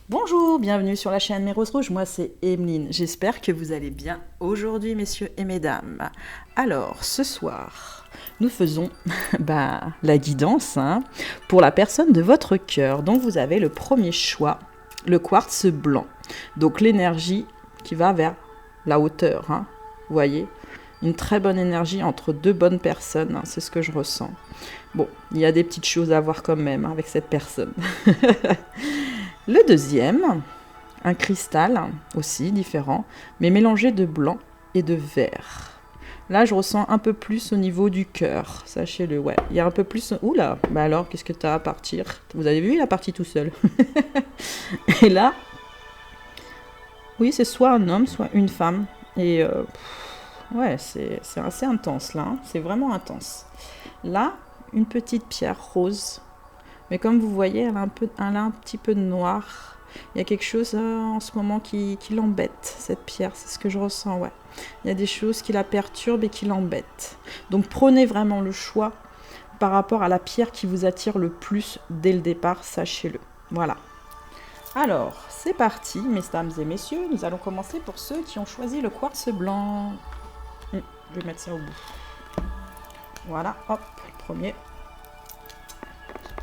Bonjour, bienvenue sur la chaîne Mes Roses Rouges, moi c'est Emeline. J'espère que vous allez bien aujourd'hui, messieurs et mesdames. Alors, ce soir, nous faisons la guidance pour la personne de votre cœur. Donc, vous avez le premier choix, le quartz blanc. Donc, l'énergie qui va vers la hauteur, vous voyez, une très bonne énergie entre deux bonnes personnes, c'est ce que je ressens. Bon, il y a des petites choses à voir quand même avec cette personne. Le deuxième, un cristal aussi différent, mais mélangé de blanc et de vert. Là, je ressens un peu plus au niveau du cœur, sachez-le, ouais. Il y a un peu plus... Oula, alors, qu'est-ce que tu as à partir? Vous avez vu, il a parti tout seul. Et là, oui, c'est soit un homme, soit une femme. Et ouais, c'est assez intense, là. C'est vraiment intense. Là, une petite pierre rose. Mais comme vous voyez, elle a un petit peu de noir. Il y a quelque chose en ce moment qui l'embête, cette pierre. C'est ce que je ressens, ouais. Il y a des choses qui la perturbent et qui l'embêtent. Donc prenez vraiment le choix par rapport à la pierre qui vous attire le plus dès le départ, sachez-le. Voilà. Alors, c'est parti, mesdames et messieurs. Nous allons commencer pour ceux qui ont choisi le quartz blanc. Je vais mettre ça au bout. Voilà, hop, premier.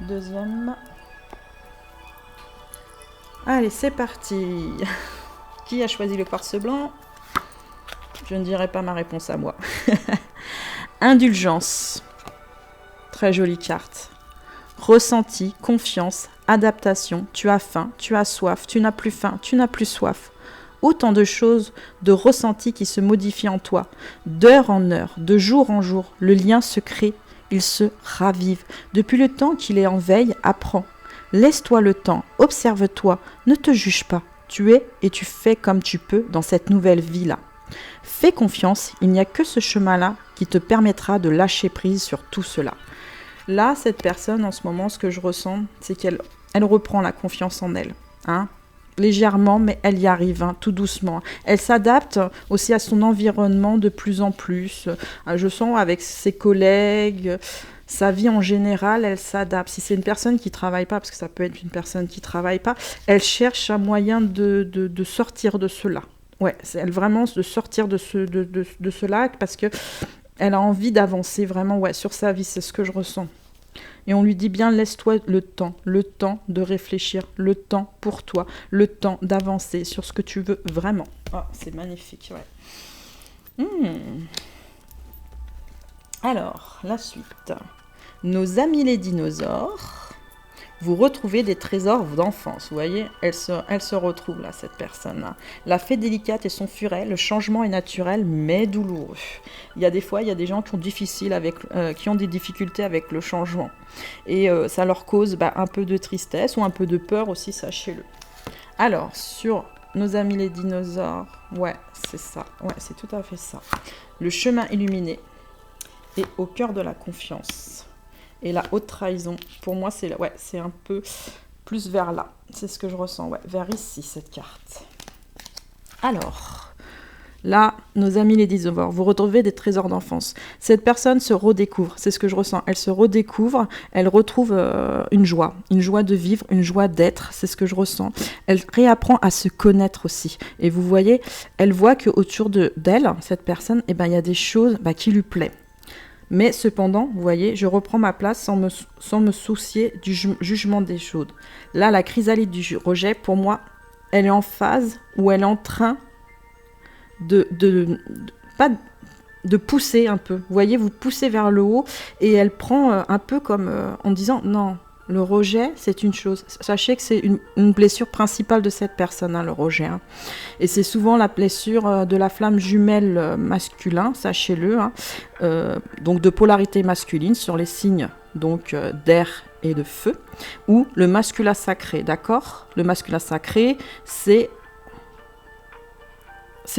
Deuxième. Allez, c'est parti. Qui a choisi le quartz blanc? Je ne dirai pas ma réponse à moi. Indulgence. Très jolie carte. Ressenti, confiance, adaptation. Tu as faim, tu as soif, tu n'as plus faim, tu n'as plus soif. Autant de choses, de ressentis qui se modifient en toi. D'heure en heure, de jour en jour, le lien se crée. Il se ravive. Depuis le temps qu'il est en veille, apprends. Laisse-toi le temps, observe-toi, ne te juge pas. Tu es et tu fais comme tu peux dans cette nouvelle vie-là. Fais confiance, il n'y a que ce chemin-là qui te permettra de lâcher prise sur tout cela. Là, cette personne, en ce moment, ce que je ressens, c'est qu'elle reprend la confiance en elle. Légèrement, mais elle y arrive, tout doucement. Elle s'adapte aussi à son environnement de plus en plus. Je sens avec ses collègues, sa vie en général, elle s'adapte. Si c'est une personne qui ne travaille pas, parce que ça peut être une personne qui ne travaille pas, elle cherche un moyen de sortir de cela. Ouais, elle vraiment de sortir de cela parce que elle a envie d'avancer vraiment sur sa vie, c'est ce que je ressens. Et on lui dit bien, laisse-toi le temps de réfléchir, le temps pour toi, le temps d'avancer sur ce que tu veux vraiment. Oh, c'est magnifique, ouais. Alors, la suite. Nos amis les dinosaures, vous retrouvez des trésors d'enfance. Vous voyez, elle se retrouve là, cette personne-là. La fée délicate et son furet, le changement est naturel mais douloureux. Il y a des fois, il y a des gens qui ont des difficultés avec le changement. Et ça leur cause un peu de tristesse ou un peu de peur aussi, sachez-le. Alors, sur nos amis les dinosaures, ouais, c'est ça. Ouais, c'est tout à fait ça. Le chemin illuminé est au cœur de la confiance. Et la haute trahison, pour moi, c'est un peu plus vers là. C'est ce que je ressens, vers ici, cette carte. Alors, là, nos amis les dinosaures, vous retrouvez des trésors d'enfance. Cette personne se redécouvre, c'est ce que je ressens. Elle se redécouvre, elle retrouve une joie de vivre, une joie d'être, c'est ce que je ressens. Elle réapprend à se connaître aussi. Et vous voyez, elle voit qu'autour d'elle, cette personne, il y a des choses qui lui plaisent. Mais cependant, vous voyez, je reprends ma place sans me soucier du jugement des choses. Là, la chrysalide du rejet, pour moi, elle est en phase où elle est en train de pousser un peu. Vous voyez, vous poussez vers le haut et elle prend un peu comme en disant non. Le rejet, c'est une chose. Sachez que c'est une blessure principale de cette personne, le rejet. Et c'est souvent la blessure de la flamme jumelle masculin, sachez-le. Donc de polarité masculine sur les signes donc d'air et de feu. Ou le masculin sacré, d'accord? Le masculin sacré, c'est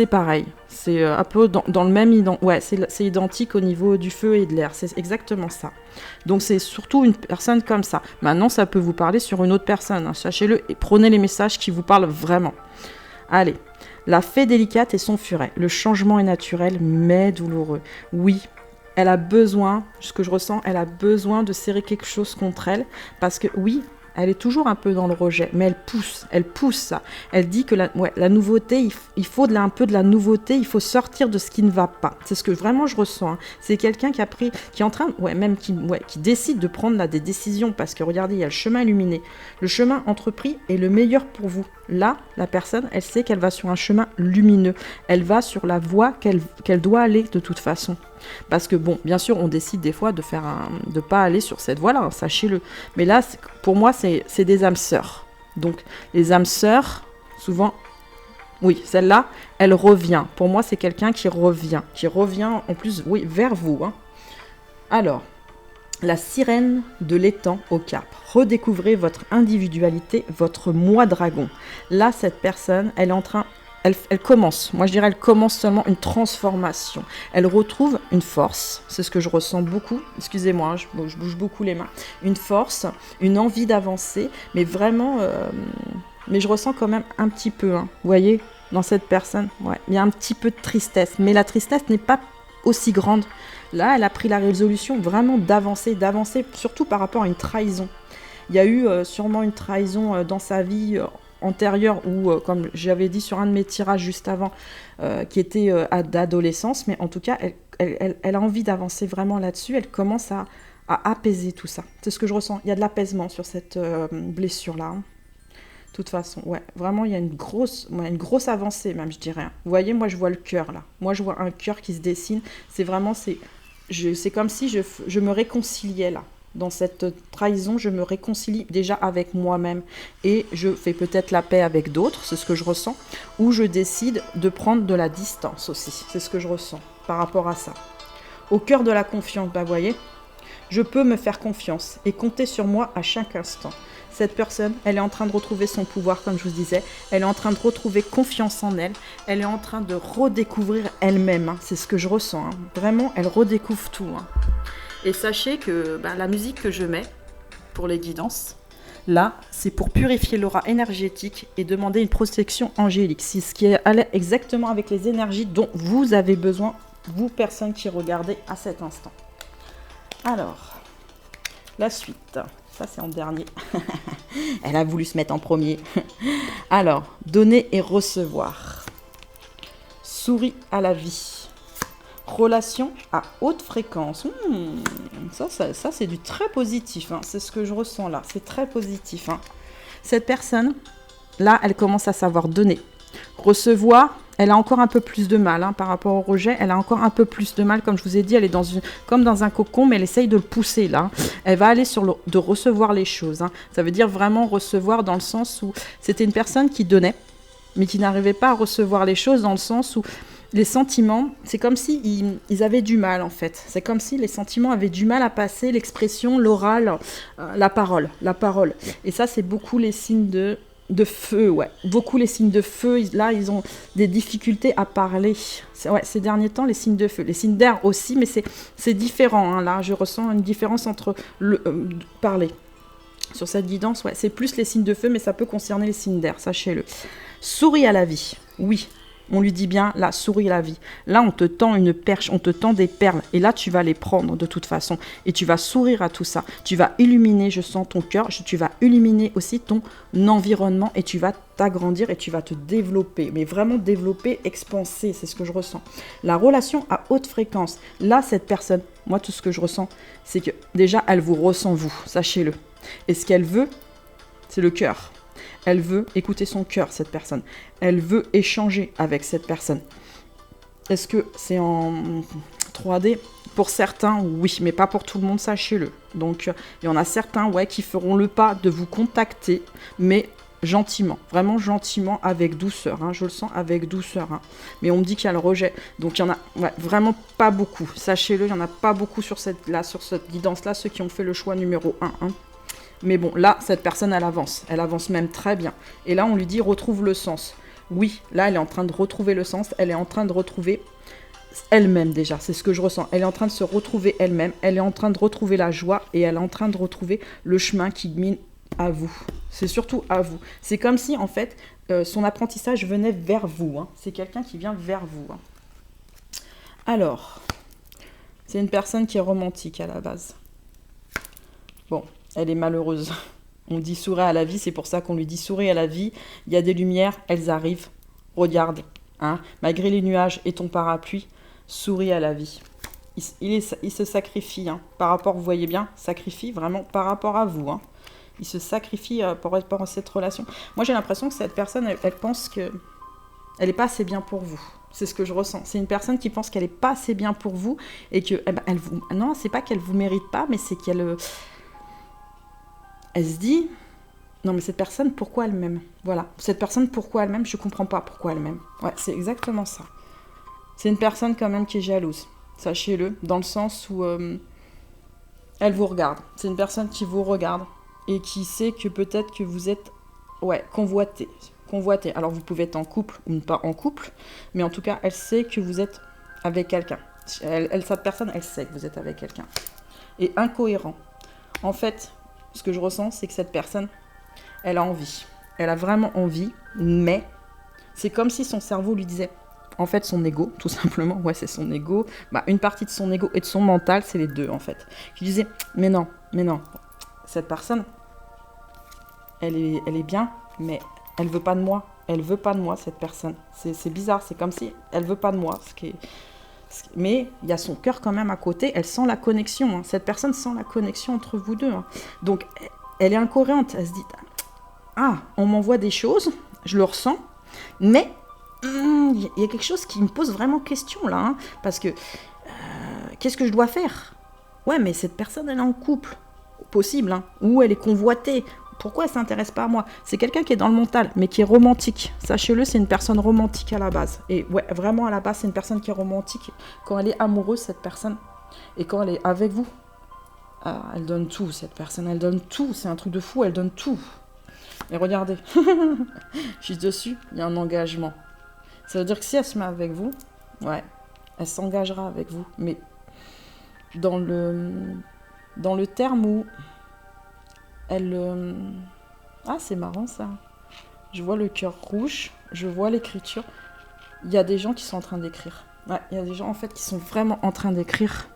pareil. C'est un peu dans le même... c'est identique au niveau du feu et de l'air. C'est exactement ça. Donc, c'est surtout une personne comme ça. Maintenant, ça peut vous parler sur une autre personne. Sachez-le et prenez les messages qui vous parlent vraiment. Allez. La fée délicate et son furet. Le changement est naturel, mais douloureux. Oui, elle a besoin, ce que je ressens, elle a besoin de serrer quelque chose contre elle. Parce que oui, elle est toujours un peu dans le rejet, mais elle pousse ça. Elle dit que la nouveauté, il faut un peu de la nouveauté, il faut sortir de ce qui ne va pas. C'est ce que vraiment je ressens. Hein. C'est quelqu'un qui est en train, qui décide de prendre là des décisions, parce que regardez, il y a le chemin illuminé. Le chemin entrepris est le meilleur pour vous. Là, la personne, elle sait qu'elle va sur un chemin lumineux. Elle va sur la voie qu'elle doit aller de toute façon. Parce que bon, bien sûr, on décide des fois de pas aller sur cette voie-là, hein, sachez-le. Mais là, pour moi, c'est des âmes sœurs. Donc, les âmes sœurs, souvent, oui, celle-là, elle revient. Pour moi, c'est quelqu'un qui revient en plus, oui, vers vous. Hein. Alors, la sirène de l'étang au Cap. Redécouvrez votre individualité, votre moi dragon. Là, cette personne, elle est en train... Elle commence, moi je dirais, elle commence seulement une transformation. Elle retrouve une force, c'est ce que je ressens beaucoup, excusez-moi, hein, je bouge beaucoup les mains. Une force, une envie d'avancer, mais vraiment, mais je ressens quand même un petit peu, hein, vous voyez, dans cette personne, ouais, il y a un petit peu de tristesse, mais la tristesse n'est pas aussi grande. Là, elle a pris la résolution vraiment d'avancer, surtout par rapport à une trahison. Il y a eu sûrement une trahison dans sa vie antérieure ou, comme j'avais dit sur un de mes tirages juste avant, qui était d'adolescence, mais en tout cas, elle a envie d'avancer vraiment là-dessus, elle commence à apaiser tout ça. C'est ce que je ressens, il y a de l'apaisement sur cette blessure-là. Hein. De toute façon, ouais, vraiment, il y a une grosse avancée même, je dirais. Vous voyez, moi, je vois le cœur, là. Moi, je vois un cœur qui se dessine. C'est vraiment, c'est comme si je me réconciliais, là. Dans cette trahison, je me réconcilie déjà avec moi-même. Et je fais peut-être la paix avec d'autres, c'est ce que je ressens. Ou je décide de prendre de la distance aussi. C'est ce que je ressens par rapport à ça. Au cœur de la confiance, bah, vous voyez, je peux me faire confiance et compter sur moi à chaque instant. Cette personne, elle est en train de retrouver son pouvoir, comme je vous disais. Elle est en train de retrouver confiance en elle. Elle est en train de redécouvrir elle-même. Hein. C'est ce que je ressens. Hein. Vraiment, elle redécouvre tout. Hein. Et sachez que la musique que je mets pour les guidances, là, c'est pour purifier l'aura énergétique et demander une protection angélique. C'est ce qui est exactement avec les énergies dont vous avez besoin, vous, personnes qui regardez à cet instant. Alors, la suite. Ça, c'est en dernier. Elle a voulu se mettre en premier. Alors, donner et recevoir. Souris à la vie. Relation à haute fréquence. Ça c'est du très positif. Hein. C'est ce que je ressens là. C'est très positif. Hein. Cette personne, là, elle commence à savoir donner. Recevoir, elle a encore un peu plus de mal par rapport au rejet. Elle a encore un peu plus de mal. Comme je vous ai dit, elle est comme dans un cocon, mais elle essaye de le pousser là. Elle va aller de recevoir les choses. Hein. Ça veut dire vraiment recevoir dans le sens où c'était une personne qui donnait, mais qui n'arrivait pas à recevoir les choses dans le sens où les sentiments, c'est comme si ils avaient du mal en fait. C'est comme si les sentiments avaient du mal à passer l'expression, l'oral, la parole. Et ça, c'est beaucoup les signes de feu, ouais. Beaucoup les signes de feu, là, ils ont des difficultés à parler. Ces derniers temps, les signes de feu. Les signes d'air aussi, mais c'est différent. Hein. Là, je ressens une différence entre parler. Sur cette guidance, ouais, c'est plus les signes de feu, mais ça peut concerner les signes d'air, sachez-le. Souris à la vie, oui. On lui dit bien, là, souris à la vie. Là, on te tend une perche, on te tend des perles. Et là, tu vas les prendre de toute façon. Et tu vas sourire à tout ça. Tu vas illuminer, je sens ton cœur. Tu vas illuminer aussi ton environnement. Et tu vas t'agrandir et tu vas te développer. Mais vraiment développer, expanser, c'est ce que je ressens. La relation à haute fréquence. Là, cette personne, moi, tout ce que je ressens, c'est que déjà, elle vous ressent vous, sachez-le. Et ce qu'elle veut, c'est le cœur. Elle veut écouter son cœur, cette personne. Elle veut échanger avec cette personne. Est-ce que c'est en 3D ? Pour certains, oui, mais pas pour tout le monde, sachez-le. Donc, il y en a certains, ouais, qui feront le pas de vous contacter, mais gentiment, vraiment gentiment, avec douceur. Hein, je le sens avec douceur. Hein. Mais on me dit qu'il y a le rejet. Donc, il y en a vraiment pas beaucoup. Sachez-le, il n'y en a pas beaucoup sur cette guidance-là, ceux qui ont fait le choix numéro 1. Hein. Mais bon, là, cette personne, elle avance même très bien. Et là, on lui dit, retrouve le sens. Oui, là, elle est en train de retrouver le sens, elle est en train de retrouver elle-même déjà, c'est ce que je ressens. Elle est en train de se retrouver elle-même, elle est en train de retrouver la joie et elle est en train de retrouver le chemin qui mène à vous. C'est surtout à vous. C'est comme si, en fait, son apprentissage venait vers vous. Hein. C'est quelqu'un qui vient vers vous. Hein. Alors, c'est une personne qui est romantique à la base. Bon. Elle est malheureuse. On dit souris à la vie, c'est pour ça qu'on lui dit souris à la vie. Il y a des lumières, elles arrivent. Regarde, hein, malgré les nuages et ton parapluie, souris à la vie. Il se sacrifie, hein, par rapport, vous voyez bien, sacrifie vraiment par rapport à vous. Hein. Il se sacrifie par rapport à cette relation. Moi, j'ai l'impression que cette personne, elle pense que elle n'est pas assez bien pour vous. C'est ce que je ressens. C'est une personne qui pense qu'elle n'est pas assez bien pour vous et que, elle vous... Non, c'est pas qu'elle vous mérite pas, mais c'est qu'elle... Elle se dit... Non, mais cette personne, pourquoi elle m'aime? Voilà. Cette personne, pourquoi elle m'aime? Je comprends pas pourquoi elle m'aime. Ouais, c'est exactement ça. C'est une personne quand même qui est jalouse. Sachez-le, dans le sens où elle vous regarde. C'est une personne qui vous regarde et qui sait que peut-être que vous êtes convoité. Alors vous pouvez être en couple ou pas en couple, mais en tout cas, elle sait que vous êtes avec quelqu'un. Cette personne, elle sait que vous êtes avec quelqu'un. Et incohérent. En fait, ce que je ressens, c'est que cette personne, elle a envie. Elle a vraiment envie, mais c'est comme si son cerveau lui disait... En fait, son ego, tout simplement, ouais, c'est son ego. Une partie de son ego et de son mental, c'est les deux, en fait. Qui disait, mais non, cette personne, elle est bien, mais elle veut pas de moi. Elle veut pas de moi, cette personne. C'est bizarre, c'est comme si elle veut pas de moi. Mais il y a son cœur quand même à côté, elle sent la connexion. Hein. Cette personne sent la connexion entre vous deux. Hein. Donc, elle est incohérente. Elle se dit, ah, on m'envoie des choses, je le ressens, mais... Il y a quelque chose qui me pose vraiment question là, hein, parce que qu'est-ce que je dois faire? Ouais, mais cette personne, elle est en couple, possible, hein, ou elle est convoitée. Pourquoi elle s'intéresse pas à moi? C'est quelqu'un qui est dans le mental, mais qui est romantique. Sachez-le, c'est une personne romantique à la base. Et ouais, vraiment à la base, c'est une personne qui est romantique. Quand elle est amoureuse, cette personne, et quand elle est avec vous, elle donne tout, cette personne, elle donne tout. C'est un truc de fou, elle donne tout. Et regardez, juste dessus, il y a un engagement. Ça veut dire que si elle se met avec vous, ouais, elle s'engagera avec vous. Mais dans le terme où elle... Ah, c'est marrant ça. Je vois le cœur rouge, je vois l'écriture. Il y a des gens qui sont en train d'écrire. Ouais, il y a des gens en fait qui sont vraiment en train d'écrire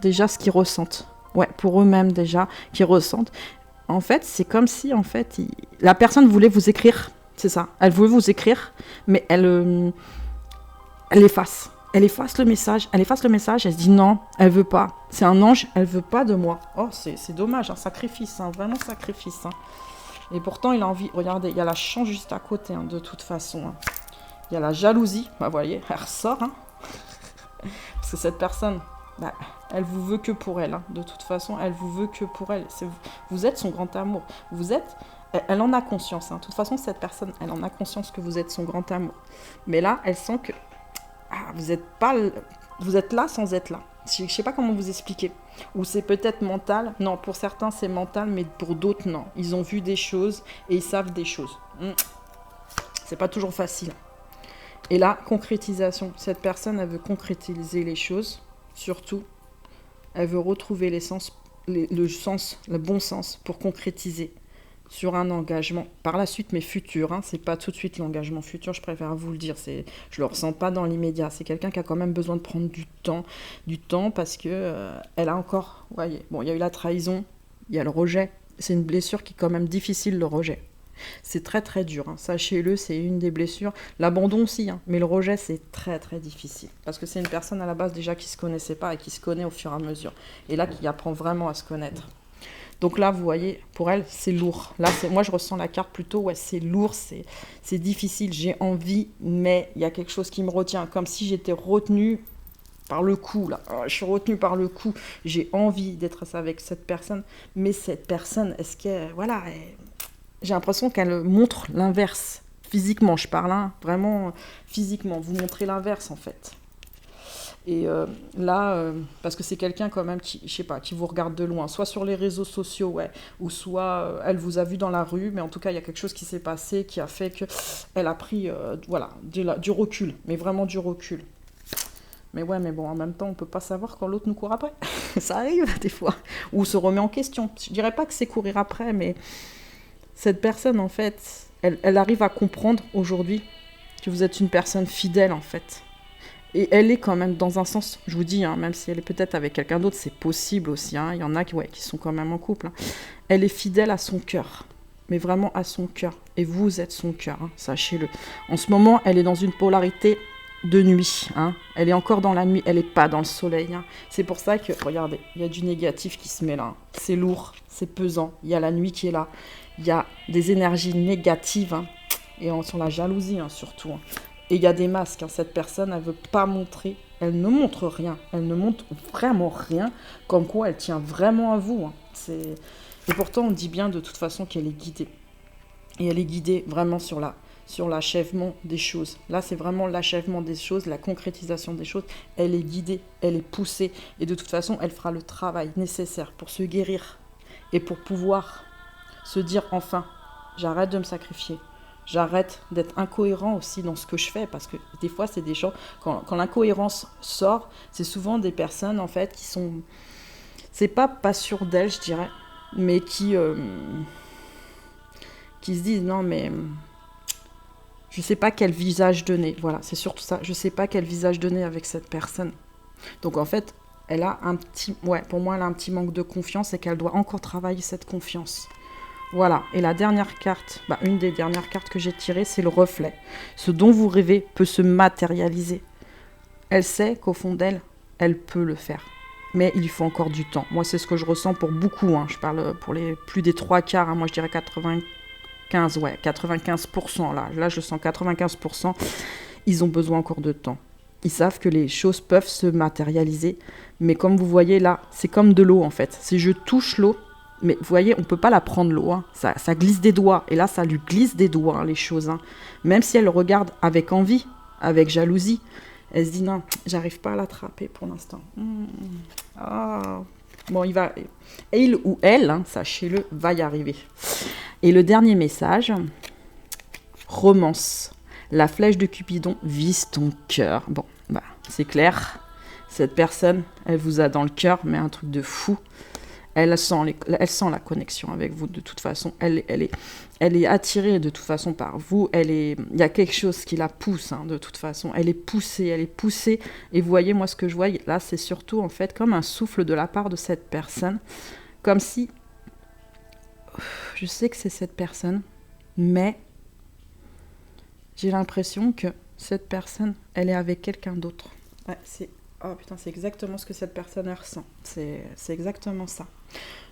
déjà ce qu'ils ressentent. Ouais, pour eux-mêmes déjà, qu'ils ressentent. En fait, c'est comme si en fait, la personne voulait vous écrire. C'est ça. Elle voulait vous écrire, mais elle efface. Elle efface le message. Elle se dit non, elle veut pas. C'est un ange, elle veut pas de moi. Oh, c'est dommage, un sacrifice, hein, vraiment sacrifice. Hein. Et pourtant, il a envie. Regardez, il y a la chance juste à côté, hein, de toute façon. Hein. Il y a la jalousie. Vous voyez, elle ressort. Hein. Parce que cette personne, elle vous veut que pour elle. Hein. De toute façon, elle vous veut que pour elle. Vous êtes son grand amour. Elle en a conscience. Hein. De toute façon, cette personne, elle en a conscience que vous êtes son grand amour. Mais là, elle sent que vous êtes là sans être là. Je ne sais pas comment vous expliquer. Ou c'est peut-être mental. Non, pour certains, c'est mental, mais pour d'autres, non. Ils ont vu des choses et ils savent des choses. C'est pas toujours facile. Et là, concrétisation. Cette personne, elle veut concrétiser les choses. Surtout, elle veut retrouver le bon sens pour concrétiser sur un engagement par la suite, mais futur. Hein, c'est pas tout de suite l'engagement futur, je préfère vous le dire. Je le ressens pas dans l'immédiat. C'est quelqu'un qui a quand même besoin de prendre du temps parce que elle a encore. Voyez, bon, il y a eu la trahison, il y a le rejet. C'est une blessure qui est quand même difficile, le rejet. C'est très très dur. Hein. Sachez-le, c'est une des blessures. L'abandon aussi, hein, mais le rejet, c'est très très difficile parce que c'est une personne à la base déjà qui se connaissait pas et qui se connaît au fur et à mesure. Et là, qui apprend vraiment à se connaître. Donc là, vous voyez, pour elle, c'est lourd. Là, moi, je ressens la carte plutôt, ouais, c'est lourd, c'est difficile, j'ai envie, mais il y a quelque chose qui me retient, comme si j'étais retenue par le cou, là. Je suis retenue par le cou, j'ai envie d'être avec cette personne, mais cette personne, est-ce qu'elle... Voilà, j'ai l'impression qu'elle montre l'inverse. Physiquement, je parle, hein, vraiment physiquement. Vous montrez l'inverse, en fait. Et là, parce que c'est quelqu'un quand même qui, je sais pas, qui vous regarde de loin, soit sur les réseaux sociaux, ouais, ou soit elle vous a vu dans la rue, mais en tout cas, il y a quelque chose qui s'est passé qui a fait qu'elle a pris, voilà, du recul, mais vraiment du recul. Mais ouais, mais bon, en même temps, on peut pas savoir quand l'autre nous court après. Ça arrive, des fois. Ou se remet en question. Je dirais pas que c'est courir après, mais cette personne, en fait, elle arrive à comprendre aujourd'hui que vous êtes une personne fidèle, en fait. Et elle est quand même dans un sens, je vous dis, hein, même si elle est peut-être avec quelqu'un d'autre, c'est possible aussi. Hein, il y en a qui sont quand même en couple. Hein. Elle est fidèle à son cœur, mais vraiment à son cœur. Et vous êtes son cœur, hein, sachez-le. En ce moment, elle est dans une polarité de nuit. Hein. Elle est encore dans la nuit, elle n'est pas dans le soleil. Hein. C'est pour ça que, regardez, il y a du négatif qui se met là. Hein. C'est lourd, c'est pesant. Il y a la nuit qui est là. Il y a des énergies négatives. Hein. Et sur la jalousie, hein, surtout. Hein. Et il y a des masques. Hein. Cette personne, elle ne veut pas montrer. Elle ne montre rien. Elle ne montre vraiment rien. Comme quoi, elle tient vraiment à vous. Hein. Et pourtant, on dit bien de toute façon qu'elle est guidée. Et elle est guidée vraiment sur l'achèvement des choses. Là, c'est vraiment l'achèvement des choses, la concrétisation des choses. Elle est guidée, elle est poussée. Et de toute façon, elle fera le travail nécessaire pour se guérir. Et pour pouvoir se dire enfin, j'arrête de me sacrifier. J'arrête d'être incohérent aussi dans ce que je fais. Parce que des fois, c'est des gens... Quand l'incohérence sort, c'est souvent des personnes, en fait, qui sont... C'est pas sûres d'elles, je dirais. Mais qui se disent, non, mais... Je sais pas quel visage donner. Voilà, c'est surtout ça. Je sais pas quel visage donner avec cette personne. Donc, en fait, elle a un petit... Ouais, pour moi, elle a un petit manque de confiance et qu'elle doit encore travailler cette confiance. Voilà. Et la dernière carte, une des dernières cartes que j'ai tirées, c'est le reflet. Ce dont vous rêvez peut se matérialiser. Elle sait qu'au fond d'elle, elle peut le faire. Mais il lui faut encore du temps. Moi, c'est ce que je ressens pour beaucoup. Hein. Je parle pour les plus des 3/4. Hein. Moi, je dirais 95%. Là, je sens 95%. Ils ont besoin encore de temps. Ils savent que les choses peuvent se matérialiser. Mais comme vous voyez là, c'est comme de l'eau en fait. Si je touche l'eau, mais vous voyez, on ne peut pas la prendre l'eau. Hein. Ça glisse des doigts. Et là, ça lui glisse des doigts, hein, les choses. Hein. Même si elle regarde avec envie, avec jalousie, elle se dit non, j'arrive pas à l'attraper pour l'instant. Bon, il ou elle, hein, sachez-le, va y arriver. Et le dernier message, romance. La flèche de Cupidon vise ton cœur. Bon, c'est clair. Cette personne, elle vous a dans le cœur, mais un truc de fou. Elle sent la connexion avec vous de toute façon. Elle est attirée de toute façon par vous. Il y a quelque chose qui la pousse hein, de toute façon. Elle est poussée. Et vous voyez, moi, ce que je vois là, c'est surtout en fait comme un souffle de la part de cette personne. Comme si... Je sais que c'est cette personne, mais j'ai l'impression que cette personne, elle est avec quelqu'un d'autre. Ouais, c'est exactement ce que cette personne ressent. C'est exactement ça.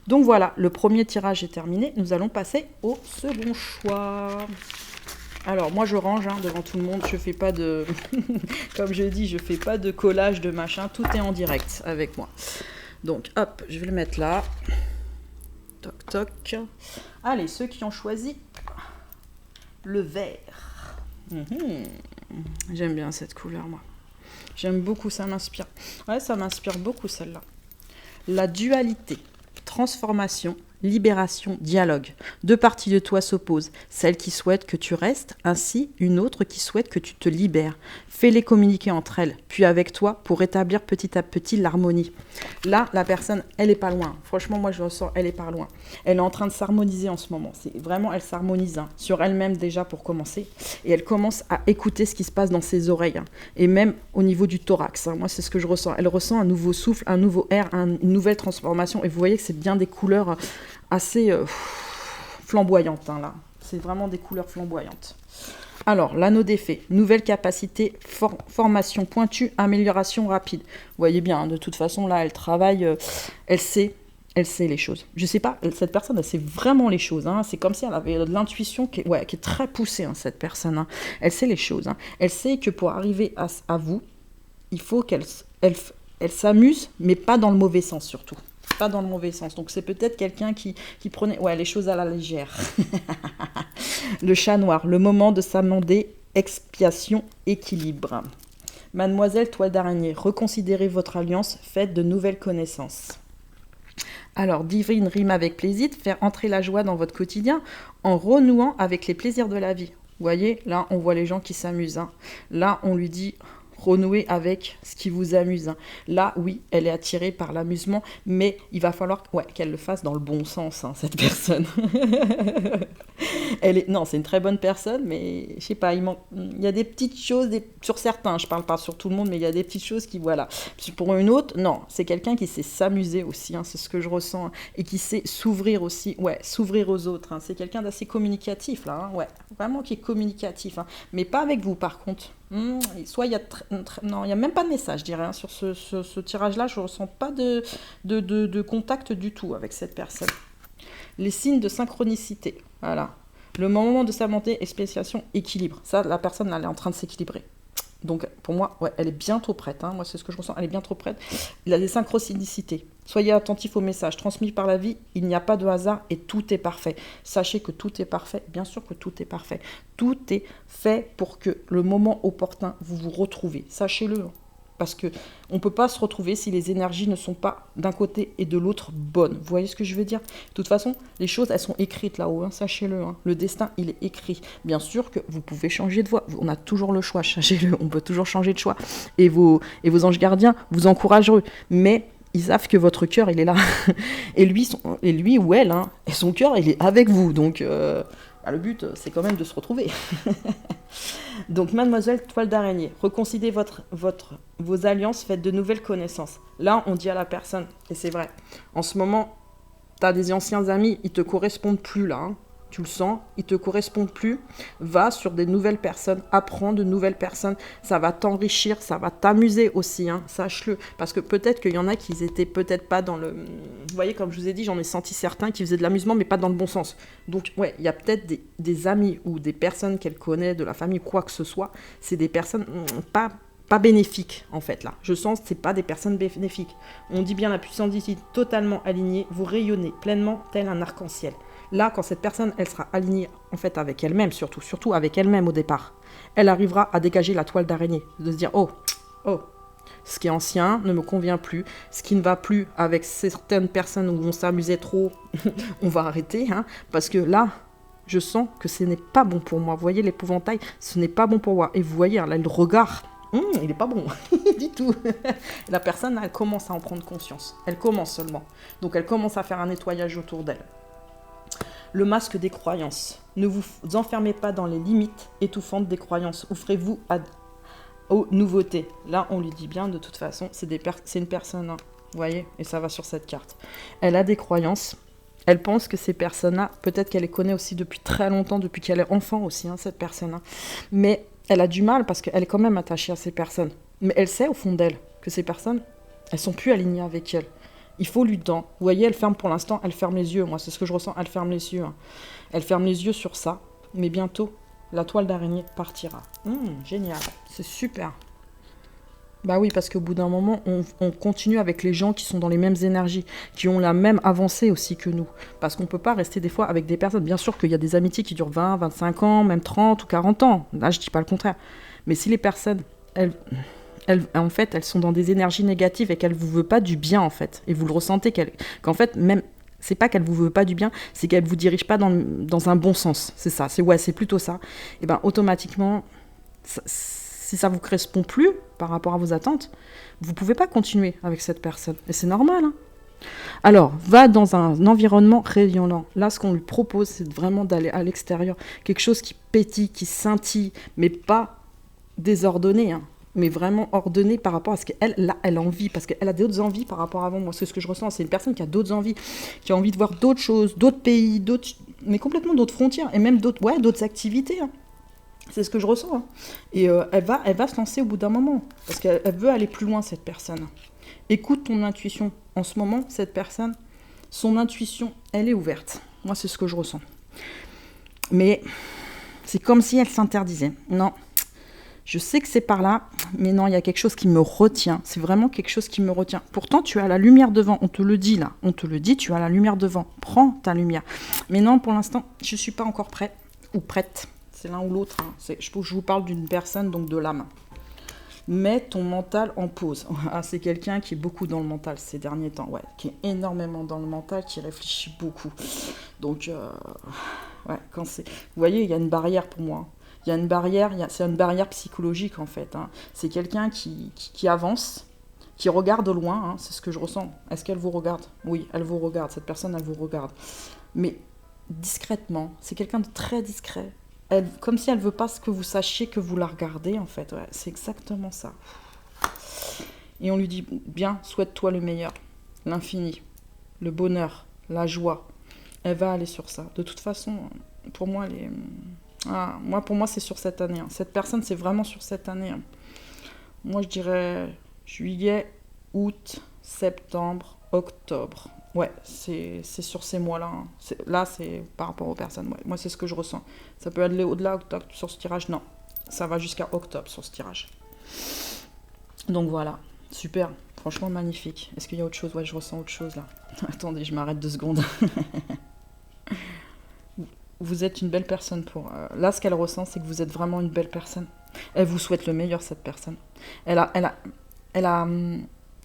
Donc voilà, le premier tirage est terminé. Nous allons passer au second choix. Alors, moi, je range hein, devant tout le monde. Je fais pas de... Comme je dis, je fais pas de collage, de machin. Tout est en direct avec moi. Donc, hop, je vais le mettre là. Toc, toc. Allez, ceux qui ont choisi le vert. J'aime bien cette couleur, moi. J'aime beaucoup, ça m'inspire. Ouais, ça m'inspire beaucoup, celle-là. La dualité, transformation, libération, dialogue. Deux parties de toi s'opposent. Celle qui souhaite que tu restes, ainsi une autre qui souhaite que tu te libères. Fais-les communiquer entre elles, puis avec toi, pour rétablir petit à petit l'harmonie. Là, la personne, elle est pas loin. Franchement, moi, je ressens, elle est pas loin. Elle est en train de s'harmoniser en ce moment. C'est vraiment, elle s'harmonise hein, sur elle-même déjà pour commencer. Et elle commence à écouter ce qui se passe dans ses oreilles. Hein, et même au niveau du thorax. Hein, moi, c'est ce que je ressens. Elle ressent un nouveau souffle, un nouveau air, une nouvelle transformation. Et vous voyez que c'est bien des couleurs assez flamboyantes, hein, là. C'est vraiment des couleurs flamboyantes. Alors, l'anneau d'effet, nouvelle capacité, formation pointue, amélioration rapide. Vous voyez bien, hein, de toute façon, là, elle travaille, elle sait les choses. Je sais pas, cette personne, elle sait vraiment les choses. Hein. C'est comme si elle avait de l'intuition qui est très poussée, hein, cette personne. Hein. Elle sait les choses. Hein. Elle sait que pour arriver à vous, il faut qu'elle s'amuse, mais pas dans le mauvais sens, surtout. Pas dans le mauvais sens. Donc, c'est peut-être quelqu'un qui prenait les choses à la légère. Le chat noir, le moment de s'amender, expiation, équilibre. Mademoiselle toile d'araignée, reconsidérez votre alliance, faites de nouvelles connaissances. Alors, divine rime avec plaisir, faire entrer la joie dans votre quotidien en renouant avec les plaisirs de la vie. Vous voyez, là, on voit les gens qui s'amusent. Hein. Là, on lui dit, renouer avec ce qui vous amuse. Hein. Là, oui, elle est attirée par l'amusement, mais il va falloir qu'elle le fasse dans le bon sens, hein, cette personne. Non, c'est une très bonne personne, mais je sais pas, il y a des petites choses, sur certains, je parle pas sur tout le monde, mais il y a des petites choses qui, voilà. Pour une autre, non, c'est quelqu'un qui sait s'amuser aussi, hein, c'est ce que je ressens, hein, et qui sait s'ouvrir aussi, s'ouvrir aux autres. Hein. C'est quelqu'un d'assez communicatif, là, hein, vraiment qui est communicatif, hein, mais pas avec vous, par contre. Soit il y a non, il y a même pas de message, je dirais, hein, sur ce tirage-là, je ressens pas de contact du tout avec cette personne. Les signes de synchronicité, voilà. Le moment de sa montée, expiation, équilibre. Ça, la personne, elle est en train de s'équilibrer. Donc, pour moi, elle est bientôt prête. Hein. Moi, c'est ce que je ressens. Elle est bientôt prête. Il a des synchronicités. Soyez attentifs aux messages transmis par la vie. Il n'y a pas de hasard et tout est parfait. Sachez que tout est parfait. Bien sûr que tout est parfait. Tout est fait pour que le moment opportun, vous vous retrouvez. Sachez-le. Parce qu'on ne peut pas se retrouver si les énergies ne sont pas d'un côté et de l'autre bonnes. Vous voyez ce que je veux dire? De toute façon, les choses, elles sont écrites là-haut, hein, sachez-le. Hein. Le destin, il est écrit. Bien sûr que vous pouvez changer de voie. On a toujours le choix, sachez-le. On peut toujours changer de choix. Et vos anges gardiens vous encourageront. Mais ils savent que votre cœur, il est là. Et lui ou elle, hein, et son cœur, il est avec vous. Donc, le but, c'est quand même de se retrouver. Donc, mademoiselle toile d'araignée, reconsidérez vos alliances, faites de nouvelles connaissances. Là, on dit à la personne, et c'est vrai, en ce moment, tu as des anciens amis, ils te correspondent plus là, hein. Tu le sens, ils te correspondent plus. Va sur des nouvelles personnes, apprends de nouvelles personnes, ça va t'enrichir, ça va t'amuser aussi, hein, sache-le. Parce que peut-être qu'il y en a qui étaient peut-être pas dans le... Vous voyez, comme je vous ai dit, j'en ai senti certains qui faisaient de l'amusement, mais pas dans le bon sens. Donc, il y a peut-être des amis ou des personnes qu'elle connaît, de la famille, quoi que ce soit, c'est des personnes pas bénéfiques, en fait, là. Je sens que c'est pas des personnes bénéfiques. On dit bien la puissance d'ici totalement alignée, vous rayonnez pleinement tel un arc-en-ciel. Là, quand cette personne, elle sera alignée, en fait, avec elle-même, surtout avec elle-même au départ, elle arrivera à dégager la toile d'araignée, de se dire, oh, ce qui est ancien ne me convient plus, ce qui ne va plus avec certaines personnes où on s'amusait trop, on va arrêter, hein, parce que là, je sens que ce n'est pas bon pour moi. Vous voyez l'épouvantail, ce n'est pas bon pour moi. Et vous voyez, là, le regard, il n'est pas bon du tout. La personne, elle commence à en prendre conscience. Elle commence seulement. Donc, elle commence à faire un nettoyage autour d'elle. Le masque des croyances. Ne vous enfermez pas dans les limites étouffantes des croyances. Ouvrez-vous aux nouveautés. Là, on lui dit bien, de toute façon, c'est une personne, hein, vous voyez, et ça va sur cette carte. Elle a des croyances. Elle pense que ces personnes-là, peut-être qu'elle les connaît aussi depuis très longtemps, depuis qu'elle est enfant aussi, hein, cette personne-là. Mais elle a du mal parce qu'elle est quand même attachée à ces personnes. Mais elle sait au fond d'elle que ces personnes, elles sont plus alignées avec elle. Il faut lui tendre. Vous voyez, elle ferme pour l'instant, elle ferme les yeux. Moi, c'est ce que je ressens, elle ferme les yeux. Hein. Elle ferme les yeux sur ça. Mais bientôt, la toile d'araignée partira. Génial, c'est super. Bah oui, parce qu'au bout d'un moment, on continue avec les gens qui sont dans les mêmes énergies, qui ont la même avancée aussi que nous. Parce qu'on ne peut pas rester des fois avec des personnes. Bien sûr qu'il y a des amitiés qui durent 20, 25 ans, même 30 ou 40 ans. Là, je ne dis pas le contraire. Mais si les personnes, en fait, elles sont dans des énergies négatives et qu'elles ne vous veulent pas du bien, en fait, et vous le ressentez, qu'en fait, même, c'est pas qu'elles ne vous veulent pas du bien, c'est qu'elles ne vous dirigent pas dans un bon sens. C'est ça, c'est plutôt ça. Et bien, automatiquement, si ça ne vous correspond plus par rapport à vos attentes, vous ne pouvez pas continuer avec cette personne. Et c'est normal, hein. Alors, va dans un environnement rayonnant. Là, ce qu'on lui propose, c'est vraiment d'aller à l'extérieur. Quelque chose qui pétille, qui scintille, mais pas désordonné, hein, mais vraiment ordonné par rapport à ce qu'elle là, elle a envie, parce qu'elle a d'autres envies par rapport à avant. Moi, c'est ce que je ressens. C'est une personne qui a d'autres envies, qui a envie de voir d'autres choses, d'autres pays, mais complètement d'autres frontières, et même d'autres activités, hein. C'est ce que je ressens. Hein. Et elle va se lancer au bout d'un moment. Parce qu'elle veut aller plus loin, cette personne. Écoute ton intuition. En ce moment, cette personne, son intuition, elle est ouverte. Moi, c'est ce que je ressens. Mais c'est comme si elle s'interdisait. Non, je sais que c'est par là, mais non, il y a quelque chose qui me retient. C'est vraiment quelque chose qui me retient. Pourtant, tu as la lumière devant. On te le dit, là. On te le dit, tu as la lumière devant. Prends ta lumière. Mais non, pour l'instant, je ne suis pas encore prête ou prête. C'est l'un ou l'autre. Hein. Je vous parle d'une personne, donc de l'âme. Mets ton mental en pause. Ah, c'est quelqu'un qui est beaucoup dans le mental ces derniers temps. Ouais, qui est énormément dans le mental, qui réfléchit beaucoup. Donc, vous voyez, il y a une barrière pour moi. Il y a une barrière, c'est une barrière psychologique en fait. Hein. C'est quelqu'un qui avance, qui regarde au loin, hein, c'est ce que je ressens. Est-ce qu'elle vous regarde? Oui, elle vous regarde, cette personne, elle vous regarde. Mais discrètement, c'est quelqu'un de très discret. Comme si elle veut pas que vous sachiez que vous la regardez en fait. Ouais, c'est exactement ça. Et on lui dit, bien, souhaite-toi le meilleur, l'infini, le bonheur, la joie. Elle va aller sur ça. De toute façon, pour moi, pour moi, c'est sur cette année. Hein. Cette personne, c'est vraiment sur cette année. Hein. Moi, je dirais juillet, août, septembre, octobre. Ouais, c'est sur ces mois-là. Hein. Là, c'est par rapport aux personnes. Ouais. Moi, c'est ce que je ressens. Ça peut aller au-delà sur ce tirage. Non, ça va jusqu'à octobre sur ce tirage. Donc voilà, super. Franchement, magnifique. Est-ce qu'il y a autre chose? Ouais, je ressens autre chose là. Attendez, je m'arrête 2 secondes. Vous êtes une belle personne pour... Là, ce qu'elle ressent, c'est que vous êtes vraiment une belle personne. Elle vous souhaite le meilleur, cette personne. Elle a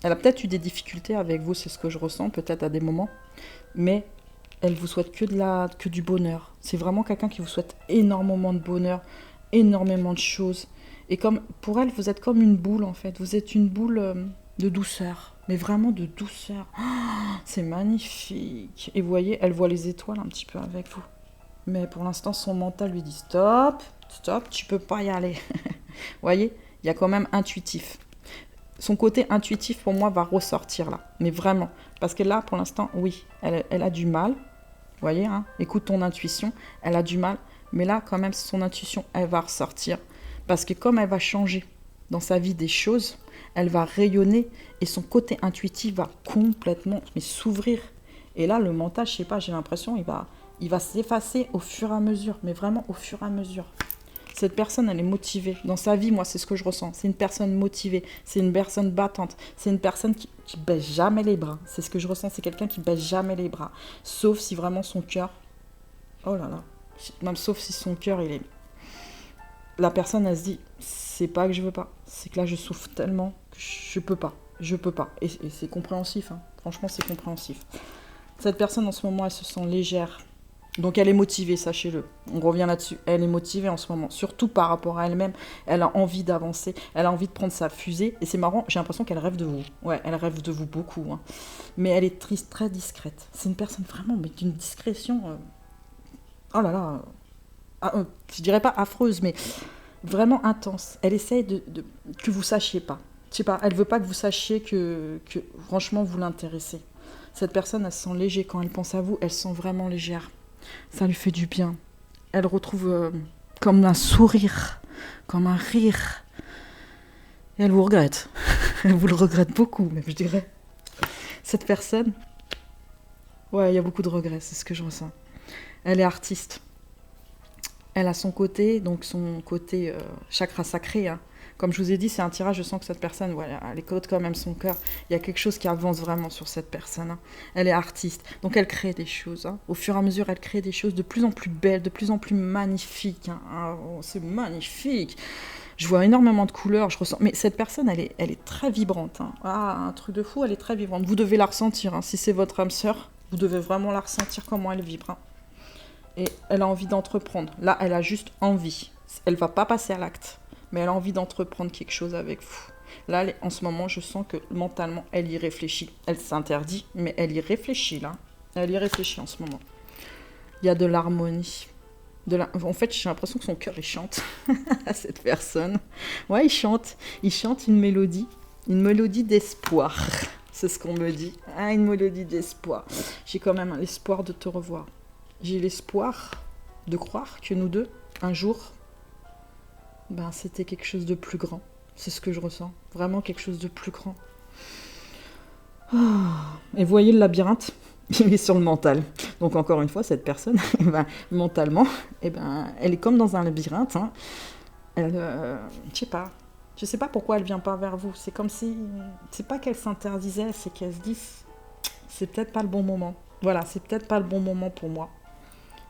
peut-être eu des difficultés avec vous, c'est ce que je ressens, peut-être à des moments. Mais elle vous souhaite que du bonheur. C'est vraiment quelqu'un qui vous souhaite énormément de bonheur, énormément de choses. Et comme pour elle, vous êtes comme une boule, en fait. Vous êtes une boule de douceur. Mais vraiment de douceur. Oh, c'est magnifique. Et vous voyez, elle voit les étoiles un petit peu avec vous. Mais pour l'instant, son mental lui dit stop, tu peux pas y aller. Vous voyez, il y a quand même intuitif. Son côté intuitif, pour moi, va ressortir là. Mais vraiment. Parce que là, pour l'instant, oui, elle a du mal. Vous voyez, hein, écoute ton intuition. Elle a du mal. Mais là, quand même, son intuition, elle va ressortir. Parce que comme elle va changer dans sa vie des choses, elle va rayonner. Et son côté intuitif va complètement s'ouvrir. Et là, le mental, je sais pas, j'ai l'impression, il va s'effacer au fur et à mesure, mais vraiment au fur et à mesure. Cette personne, elle est motivée. Dans sa vie, moi, c'est ce que je ressens. C'est une personne motivée, c'est une personne battante, c'est une personne qui baisse jamais les bras. C'est ce que je ressens, c'est quelqu'un qui baisse jamais les bras. Sauf si vraiment son cœur... Oh là là. Même sauf si son cœur, il est... La personne, elle se dit, c'est pas que je veux pas. C'est que là, je souffre tellement que je peux pas. Je peux pas. Et c'est compréhensif. Hein. Franchement, c'est compréhensif. Cette personne, en ce moment, elle se sent légère. Donc elle est motivée, sachez-le. On revient là-dessus. Elle est motivée en ce moment, surtout par rapport à elle-même. Elle a envie d'avancer, elle a envie de prendre sa fusée. Et c'est marrant, j'ai l'impression qu'elle rêve de vous. Ouais, elle rêve de vous beaucoup. Hein. Mais elle est triste, très discrète. C'est une personne vraiment, mais d'une discrétion... Oh là là... je dirais pas affreuse, mais vraiment intense. Elle essaye que vous sachiez pas. Je sais pas, elle veut pas que vous sachiez que franchement, vous l'intéressez. Cette personne, elle se sent léger. Quand elle pense à vous, elle se sent vraiment légère. Ça lui fait du bien. Elle retrouve comme un sourire, comme un rire. Et elle vous regrette. Elle vous le regrette beaucoup, même, je dirais. Cette personne, ouais, il y a beaucoup de regrets, c'est ce que je ressens. Elle est artiste. Elle a son côté, donc son côté chakra sacré. Hein. Comme je vous ai dit, c'est un tirage, je sens que cette personne, voilà, elle écoute quand même son cœur. Il y a quelque chose qui avance vraiment sur cette personne. Hein. Elle est artiste, donc elle crée des choses. Hein. Au fur et à mesure, elle crée des choses de plus en plus belles, de plus en plus magnifiques. Hein. Ah, oh, c'est magnifique. Je vois énormément de couleurs, je ressens... Mais cette personne, elle est très vibrante. Hein. Ah, un truc de fou, elle est très vibrante. Vous devez la ressentir. Hein. Si c'est votre âme sœur, vous devez vraiment la ressentir comment elle vibre. Hein. Et elle a envie d'entreprendre. Là, elle a juste envie. Elle ne va pas passer à l'acte. Mais elle a envie d'entreprendre quelque chose avec vous. Là, en ce moment, je sens que mentalement, elle y réfléchit. Elle s'interdit, mais elle y réfléchit, là. Elle y réfléchit en ce moment. Il y a de l'harmonie. En fait, j'ai l'impression que son cœur, il chante à cette personne. Ouais, il chante. Il chante une mélodie d'espoir. C'est ce qu'on me dit. Ah, une mélodie d'espoir. J'ai quand même l'espoir de te revoir. J'ai l'espoir de croire que nous deux, un jour... Ben, c'était quelque chose de plus grand. C'est ce que je ressens. Vraiment quelque chose de plus grand. Oh. Et vous voyez le labyrinthe, il est sur le mental. Donc encore une fois, cette personne, mentalement, elle est comme dans un labyrinthe. Hein. Je sais pas pourquoi elle vient pas vers vous. C'est comme si, c'est pas qu'elle s'interdisait, c'est qu'elle se dit, c'est peut-être pas le bon moment. Voilà, c'est peut-être pas le bon moment pour moi.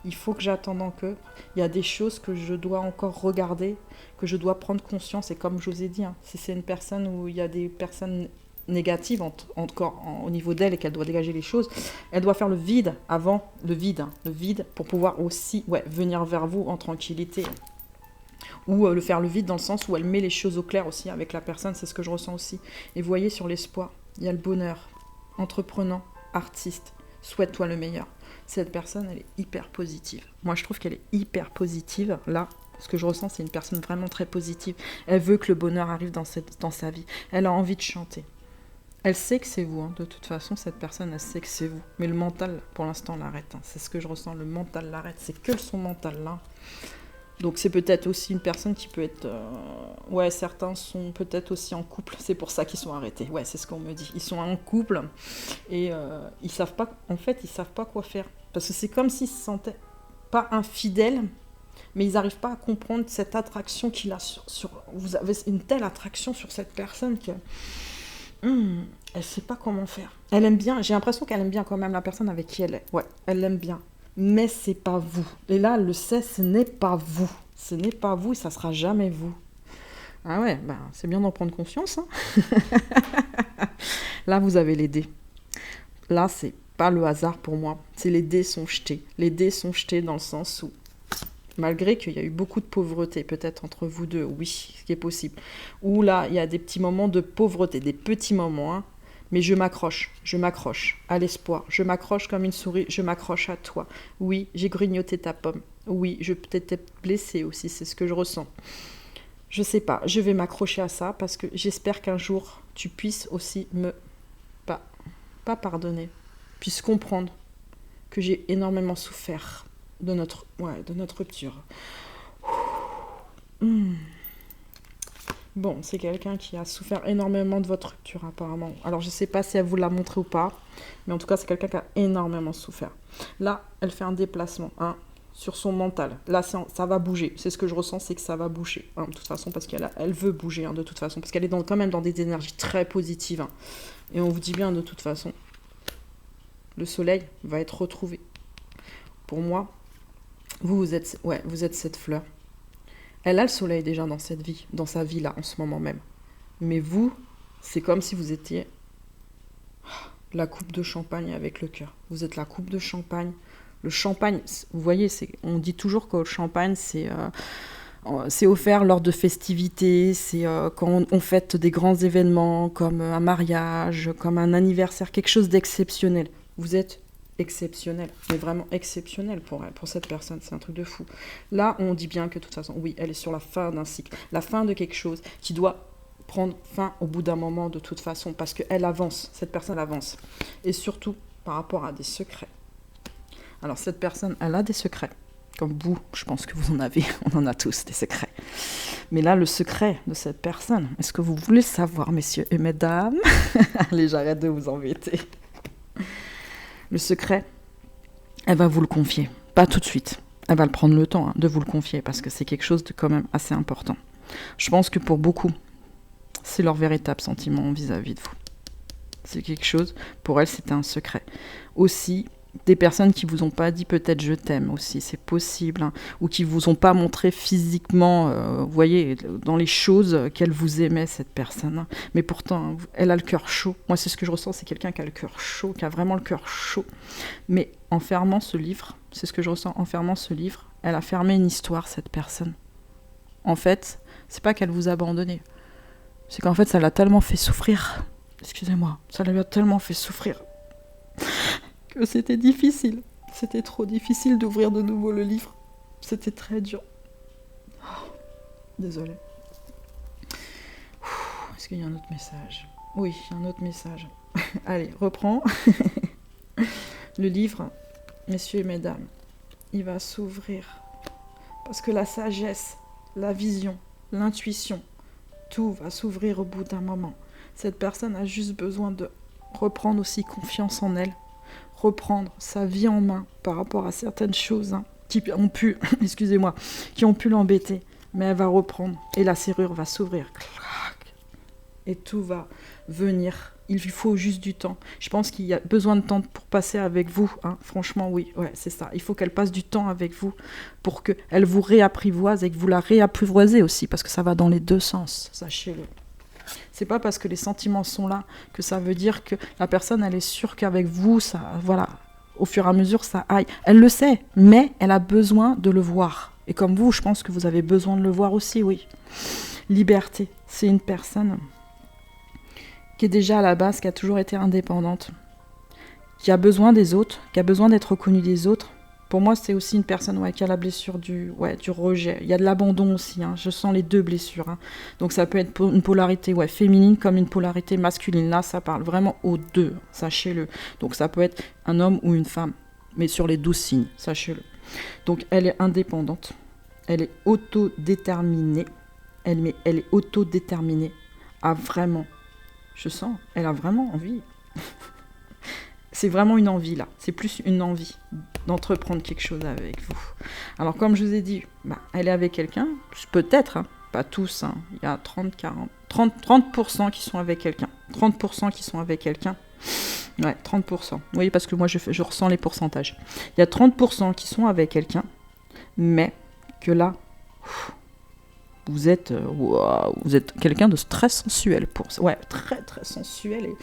Il faut que j'attende que. Il y a des choses que je dois encore regarder, que je dois prendre conscience. Et comme je vous ai dit, hein, si c'est une personne où il y a des personnes négatives encore au niveau d'elle et qu'elle doit dégager les choses, elle doit faire le vide avant le vide pour pouvoir aussi venir vers vous en tranquillité. Ou le faire le vide dans le sens où elle met les choses au clair aussi avec la personne, c'est ce que je ressens aussi. Et vous voyez sur l'espoir, il y a le bonheur, entreprenant, artiste, souhaite-toi le meilleur. Cette personne, elle est hyper positive. Moi, je trouve qu'elle est hyper positive. Là, ce que je ressens, c'est une personne vraiment très positive. Elle veut que le bonheur arrive dans sa vie. Elle a envie de chanter. Elle sait que c'est vous, hein. De toute façon, cette personne, elle sait que c'est vous. Mais le mental, pour l'instant, l'arrête. Hein. C'est ce que je ressens, le mental l'arrête. C'est que son mental, là. Donc c'est peut-être aussi une personne qui peut être... Ouais, certains sont peut-être aussi en couple. C'est pour ça qu'ils sont arrêtés. Ouais, c'est ce qu'on me dit. Ils sont en couple et ils savent pas... En fait, ils savent pas quoi faire. Parce que c'est comme s'ils se sentaient pas infidèles, mais ils n'arrivent pas à comprendre cette attraction qu'il a sur... Vous avez une telle attraction sur cette personne que... elle sait pas comment faire. Elle aime bien, j'ai l'impression qu'elle aime bien quand même la personne avec qui elle est. Ouais, elle l'aime bien. Mais c'est pas vous. Et là, elle le sait, ce n'est pas vous. Ce n'est pas vous et ça sera jamais vous. Ah ouais, bah, c'est bien d'en prendre conscience. Hein. Là, vous avez les dés. Là, c'est pas le hasard pour moi. C'est les dés sont jetés. Les dés sont jetés dans le sens où, malgré qu'il y a eu beaucoup de pauvreté, peut-être entre vous deux, oui, ce qui est possible. Ou là, il y a des petits moments de pauvreté, des petits moments, hein. Mais je m'accroche à l'espoir, je m'accroche comme une souris, je m'accroche à toi. Oui, j'ai grignoté ta pomme. Oui, je peux être blessée aussi, c'est ce que je ressens. Je sais pas, je vais m'accrocher à ça parce que j'espère qu'un jour, tu puisses aussi me... Pas pardonner, puisses comprendre que j'ai énormément souffert de notre rupture. Bon, c'est quelqu'un qui a souffert énormément de votre rupture, apparemment. Alors, je ne sais pas si elle vous l'a montré ou pas, mais en tout cas, c'est quelqu'un qui a énormément souffert. Là, elle fait un déplacement, hein, sur son mental. Là, ça va bouger. C'est ce que je ressens, c'est que ça va bouger, hein, de toute façon, parce qu'elle veut bouger, hein, de toute façon, parce qu'elle est quand même dans des énergies très positives. Hein. Et on vous dit bien, de toute façon, le soleil va être retrouvé. Pour moi, vous êtes cette fleur. Elle a le soleil déjà dans cette vie, dans sa vie là, en ce moment même. Mais vous, c'est comme si vous étiez la coupe de champagne avec le cœur. Vous êtes la coupe de champagne. Le champagne, vous voyez, on dit toujours que le champagne, c'est offert lors de festivités, c'est quand on fête des grands événements, comme un mariage, comme un anniversaire, quelque chose d'exceptionnel. Vous êtes exceptionnel, mais vraiment exceptionnel pour cette personne, c'est un truc de fou. Là, on dit bien que de toute façon, oui, elle est sur la fin d'un cycle, la fin de quelque chose qui doit prendre fin au bout d'un moment de toute façon, parce qu'elle avance, cette personne avance. Et surtout, par rapport à des secrets. Alors, cette personne, elle a des secrets. Comme vous, je pense que vous en avez, on en a tous des secrets. Mais là, le secret de cette personne, est-ce que vous voulez le savoir, messieurs et mesdames? Allez, j'arrête de vous embêter. Le secret, elle va vous le confier. Pas tout de suite. Elle va le prendre le temps de vous le confier parce que c'est quelque chose de quand même assez important. Je pense que pour beaucoup, c'est leur véritable sentiment vis-à-vis de vous. C'est quelque chose, pour elle, c'était un secret. Aussi, des personnes qui vous ont pas dit peut-être je t'aime aussi, c'est possible, hein, ou qui vous ont pas montré physiquement, vous voyez, dans les choses qu'elle vous aimait, cette personne. Hein. Mais pourtant, hein, elle a le cœur chaud. Moi, c'est ce que je ressens, c'est quelqu'un qui a le cœur chaud, qui a vraiment le cœur chaud. Mais en fermant ce livre, c'est ce que je ressens, en fermant ce livre, elle a fermé une histoire, cette personne. En fait, c'est pas qu'elle vous a abandonné, c'est qu'en fait, ça l'a tellement fait souffrir. Excusez-moi, ça lui a tellement fait souffrir. Que c'était difficile. C'était trop difficile d'ouvrir de nouveau le livre. C'était très dur. Oh, désolée. Est-ce qu'il y a un autre message? Oui, il y a un autre message. Allez, reprends. Le livre, messieurs et mesdames, il va s'ouvrir. Parce que la sagesse, la vision, l'intuition, tout va s'ouvrir au bout d'un moment. Cette personne a juste besoin de reprendre aussi confiance en elle. Reprendre sa vie en main par rapport à certaines choses qui ont pu, qui ont pu l'embêter. Mais elle va reprendre et la serrure va s'ouvrir. Et tout va venir. Il lui faut juste du temps. Je pense qu'il y a besoin de temps pour passer avec vous. Hein. Franchement, oui, ouais, c'est ça. Il faut qu'elle passe du temps avec vous pour qu'elle vous réapprivoise et que vous la réapprivoisez aussi, parce que ça va dans les deux sens, sachez-le. C'est pas parce que les sentiments sont là que ça veut dire que la personne, elle est sûre qu'avec vous, ça, voilà, au fur et à mesure, ça aille. Elle le sait, mais elle a besoin de le voir. Et comme vous, je pense que vous avez besoin de le voir aussi, oui. Liberté, c'est une personne qui est déjà à la base, qui a toujours été indépendante, qui a besoin des autres, qui a besoin d'être reconnue des autres. Pour moi, c'est aussi une personne qui a la blessure du rejet. Il y a de l'abandon aussi, hein. Je sens les deux blessures. Hein. Donc ça peut être une polarité féminine comme une polarité masculine. Là, ça parle vraiment aux deux, sachez-le. Donc ça peut être un homme ou une femme, mais sur les 12 signes, sachez-le. Donc elle est indépendante, elle est autodéterminée, elle est autodéterminée à vraiment, je sens, elle a vraiment envie. C'est vraiment une envie là, c'est plus une envie d'entreprendre quelque chose avec vous. Alors comme je vous ai dit, elle est avec quelqu'un, peut-être, hein, pas tous, hein, il y a 30% qui sont avec quelqu'un. 30% qui sont avec quelqu'un. Ouais, 30%. Oui, parce que moi je ressens les pourcentages. Il y a 30% qui sont avec quelqu'un, mais que là, vous êtes quelqu'un de très sensuel. Très très sensuel et...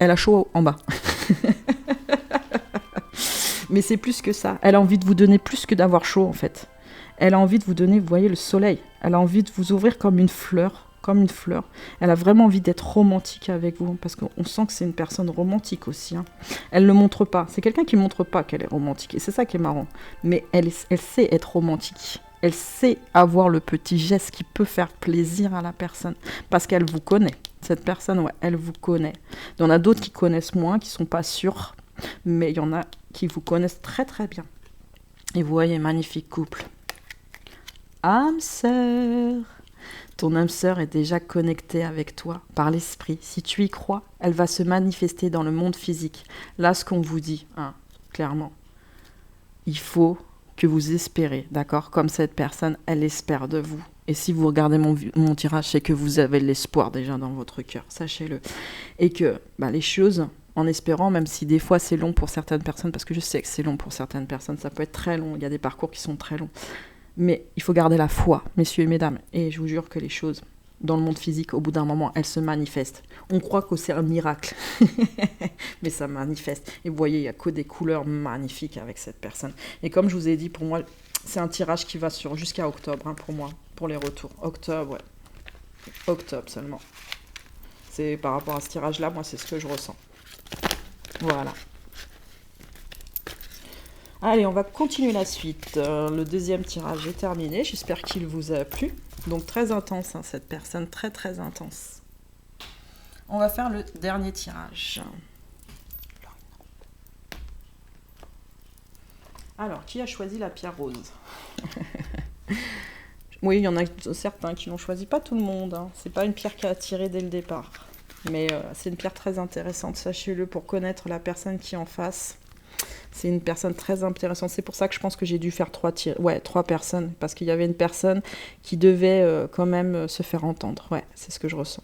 Elle a chaud en bas. Mais c'est plus que ça. Elle a envie de vous donner plus que d'avoir chaud, en fait. Elle a envie de vous donner, vous voyez, le soleil. Elle a envie de vous ouvrir comme une fleur. Elle a vraiment envie d'être romantique avec vous. Parce qu'on sent que c'est une personne romantique aussi. Hein. Elle ne le montre pas. C'est quelqu'un qui ne montre pas qu'elle est romantique. Et c'est ça qui est marrant. Mais elle sait être romantique. Elle sait avoir le petit geste qui peut faire plaisir à la personne. Parce qu'elle vous connaît. Cette personne, elle vous connaît. Il y en a d'autres qui connaissent moins, qui ne sont pas sûrs. Mais il y en a qui vous connaissent très très bien. Et vous voyez, magnifique couple. Âme sœur. Ton âme sœur est déjà connectée avec toi par l'esprit. Si tu y crois, elle va se manifester dans le monde physique. Là, ce qu'on vous dit, hein, clairement, il faut que vous espérez, d'accord? Comme cette personne, elle espère de vous. Et si vous regardez mon tirage, c'est que vous avez l'espoir déjà dans votre cœur, sachez-le. Et que les choses, en espérant, même si des fois c'est long pour certaines personnes, parce que je sais que c'est long pour certaines personnes, ça peut être très long, il y a des parcours qui sont très longs. Mais il faut garder la foi, messieurs et mesdames. Et je vous jure que les choses, dans le monde physique, au bout d'un moment, elles se manifestent. On croit que c'est un miracle, mais ça manifeste. Et vous voyez, il n'y a que des couleurs magnifiques avec cette personne. Et comme je vous ai dit, pour moi, c'est un tirage qui va jusqu'à octobre, hein, pour moi, pour les retours. Octobre, octobre seulement. C'est par rapport à ce tirage-là, moi, c'est ce que je ressens. Voilà. Allez, on va continuer la suite. Le deuxième tirage est terminé. J'espère qu'il vous a plu. Donc très intense, hein, cette personne, très très intense. On va faire le dernier tirage. Alors, qui a choisi la pierre rose? Oui, il y en a certains qui l'ont choisi, pas tout le monde. Hein. C'est pas une pierre qui a attiré dès le départ. Mais c'est une pierre très intéressante, sachez-le, pour connaître la personne qui est en face. C'est une personne très intéressante. C'est pour ça que je pense que j'ai dû faire 3 personnes. Parce qu'il y avait une personne qui devait quand même se faire entendre. Ouais, c'est ce que je ressens.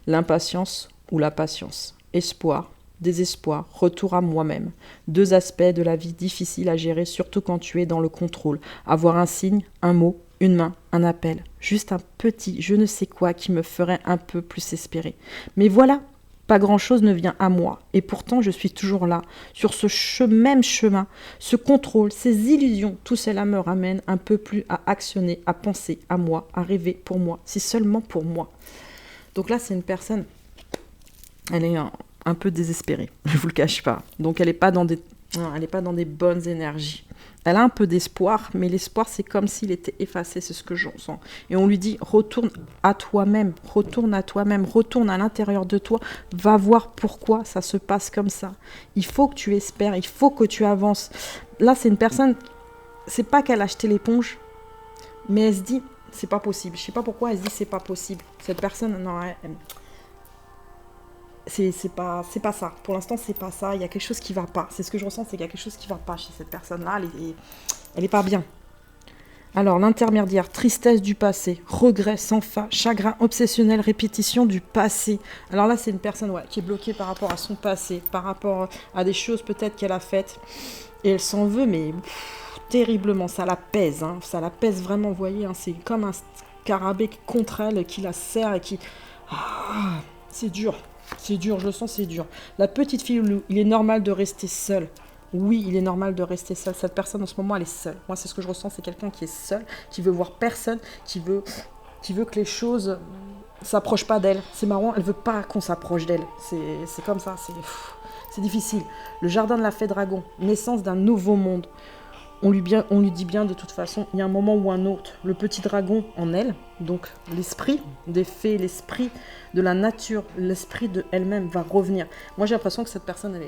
L'impatience ou la patience. Espoir, désespoir, retour à moi-même. 2 aspects de la vie difficiles à gérer, surtout quand tu es dans le contrôle. Avoir un signe, un mot, une main, un appel. Juste un petit je ne sais quoi qui me ferait un peu plus espérer. Mais voilà, pas grand-chose ne vient à moi. Et pourtant, je suis toujours là, sur ce même chemin, ce contrôle, ces illusions. Tout cela me ramène un peu plus à actionner, à penser à moi, à rêver pour moi, si seulement pour moi. Donc là, c'est une personne, elle est un peu désespérée, je vous le cache pas. Donc elle n'est pas dans des bonnes énergies. Elle a un peu d'espoir, mais l'espoir, c'est comme s'il était effacé, c'est ce que j'en sens. Et on lui dit, retourne à toi-même, retourne à l'intérieur de toi, va voir pourquoi ça se passe comme ça. Il faut que tu espères, il faut que tu avances. Là, c'est une personne, c'est pas qu'elle a acheté l'éponge, mais elle se dit, c'est pas possible. Je sais pas pourquoi elle se dit, c'est pas possible. Cette personne, non, c'est pas ça. Pour l'instant, c'est pas ça. Il y a quelque chose qui va pas. C'est ce que je ressens, c'est qu'il y a quelque chose qui va pas chez cette personne-là. Elle est pas bien. Alors, l'intermédiaire, tristesse du passé, regret sans fin, chagrin obsessionnel, répétition du passé. Alors là, c'est une personne qui est bloquée par rapport à son passé, par rapport à des choses peut-être qu'elle a faites. Et elle s'en veut, mais terriblement. Ça la pèse. Hein. Ça la pèse vraiment, vous voyez. Hein. C'est comme un scarabée contre elle qui la serre et qui... c'est dur. C'est dur, je le sens, c'est dur. La petite fille, il est normal de rester seule. Oui, il est normal de rester seul. Cette personne, en ce moment, elle est seule. Moi, c'est ce que je ressens, c'est quelqu'un qui est seul, qui veut voir personne, qui veut que les choses s'approchent pas d'elle. C'est marrant, elle veut pas qu'on s'approche d'elle. C'est comme ça, c'est difficile. Le jardin de la fée dragon, naissance d'un nouveau monde. On lui dit bien de toute façon, il y a un moment ou un autre, le petit dragon en elle, donc l'esprit des fées, l'esprit de la nature, l'esprit de elle-même va revenir. Moi j'ai l'impression que cette personne,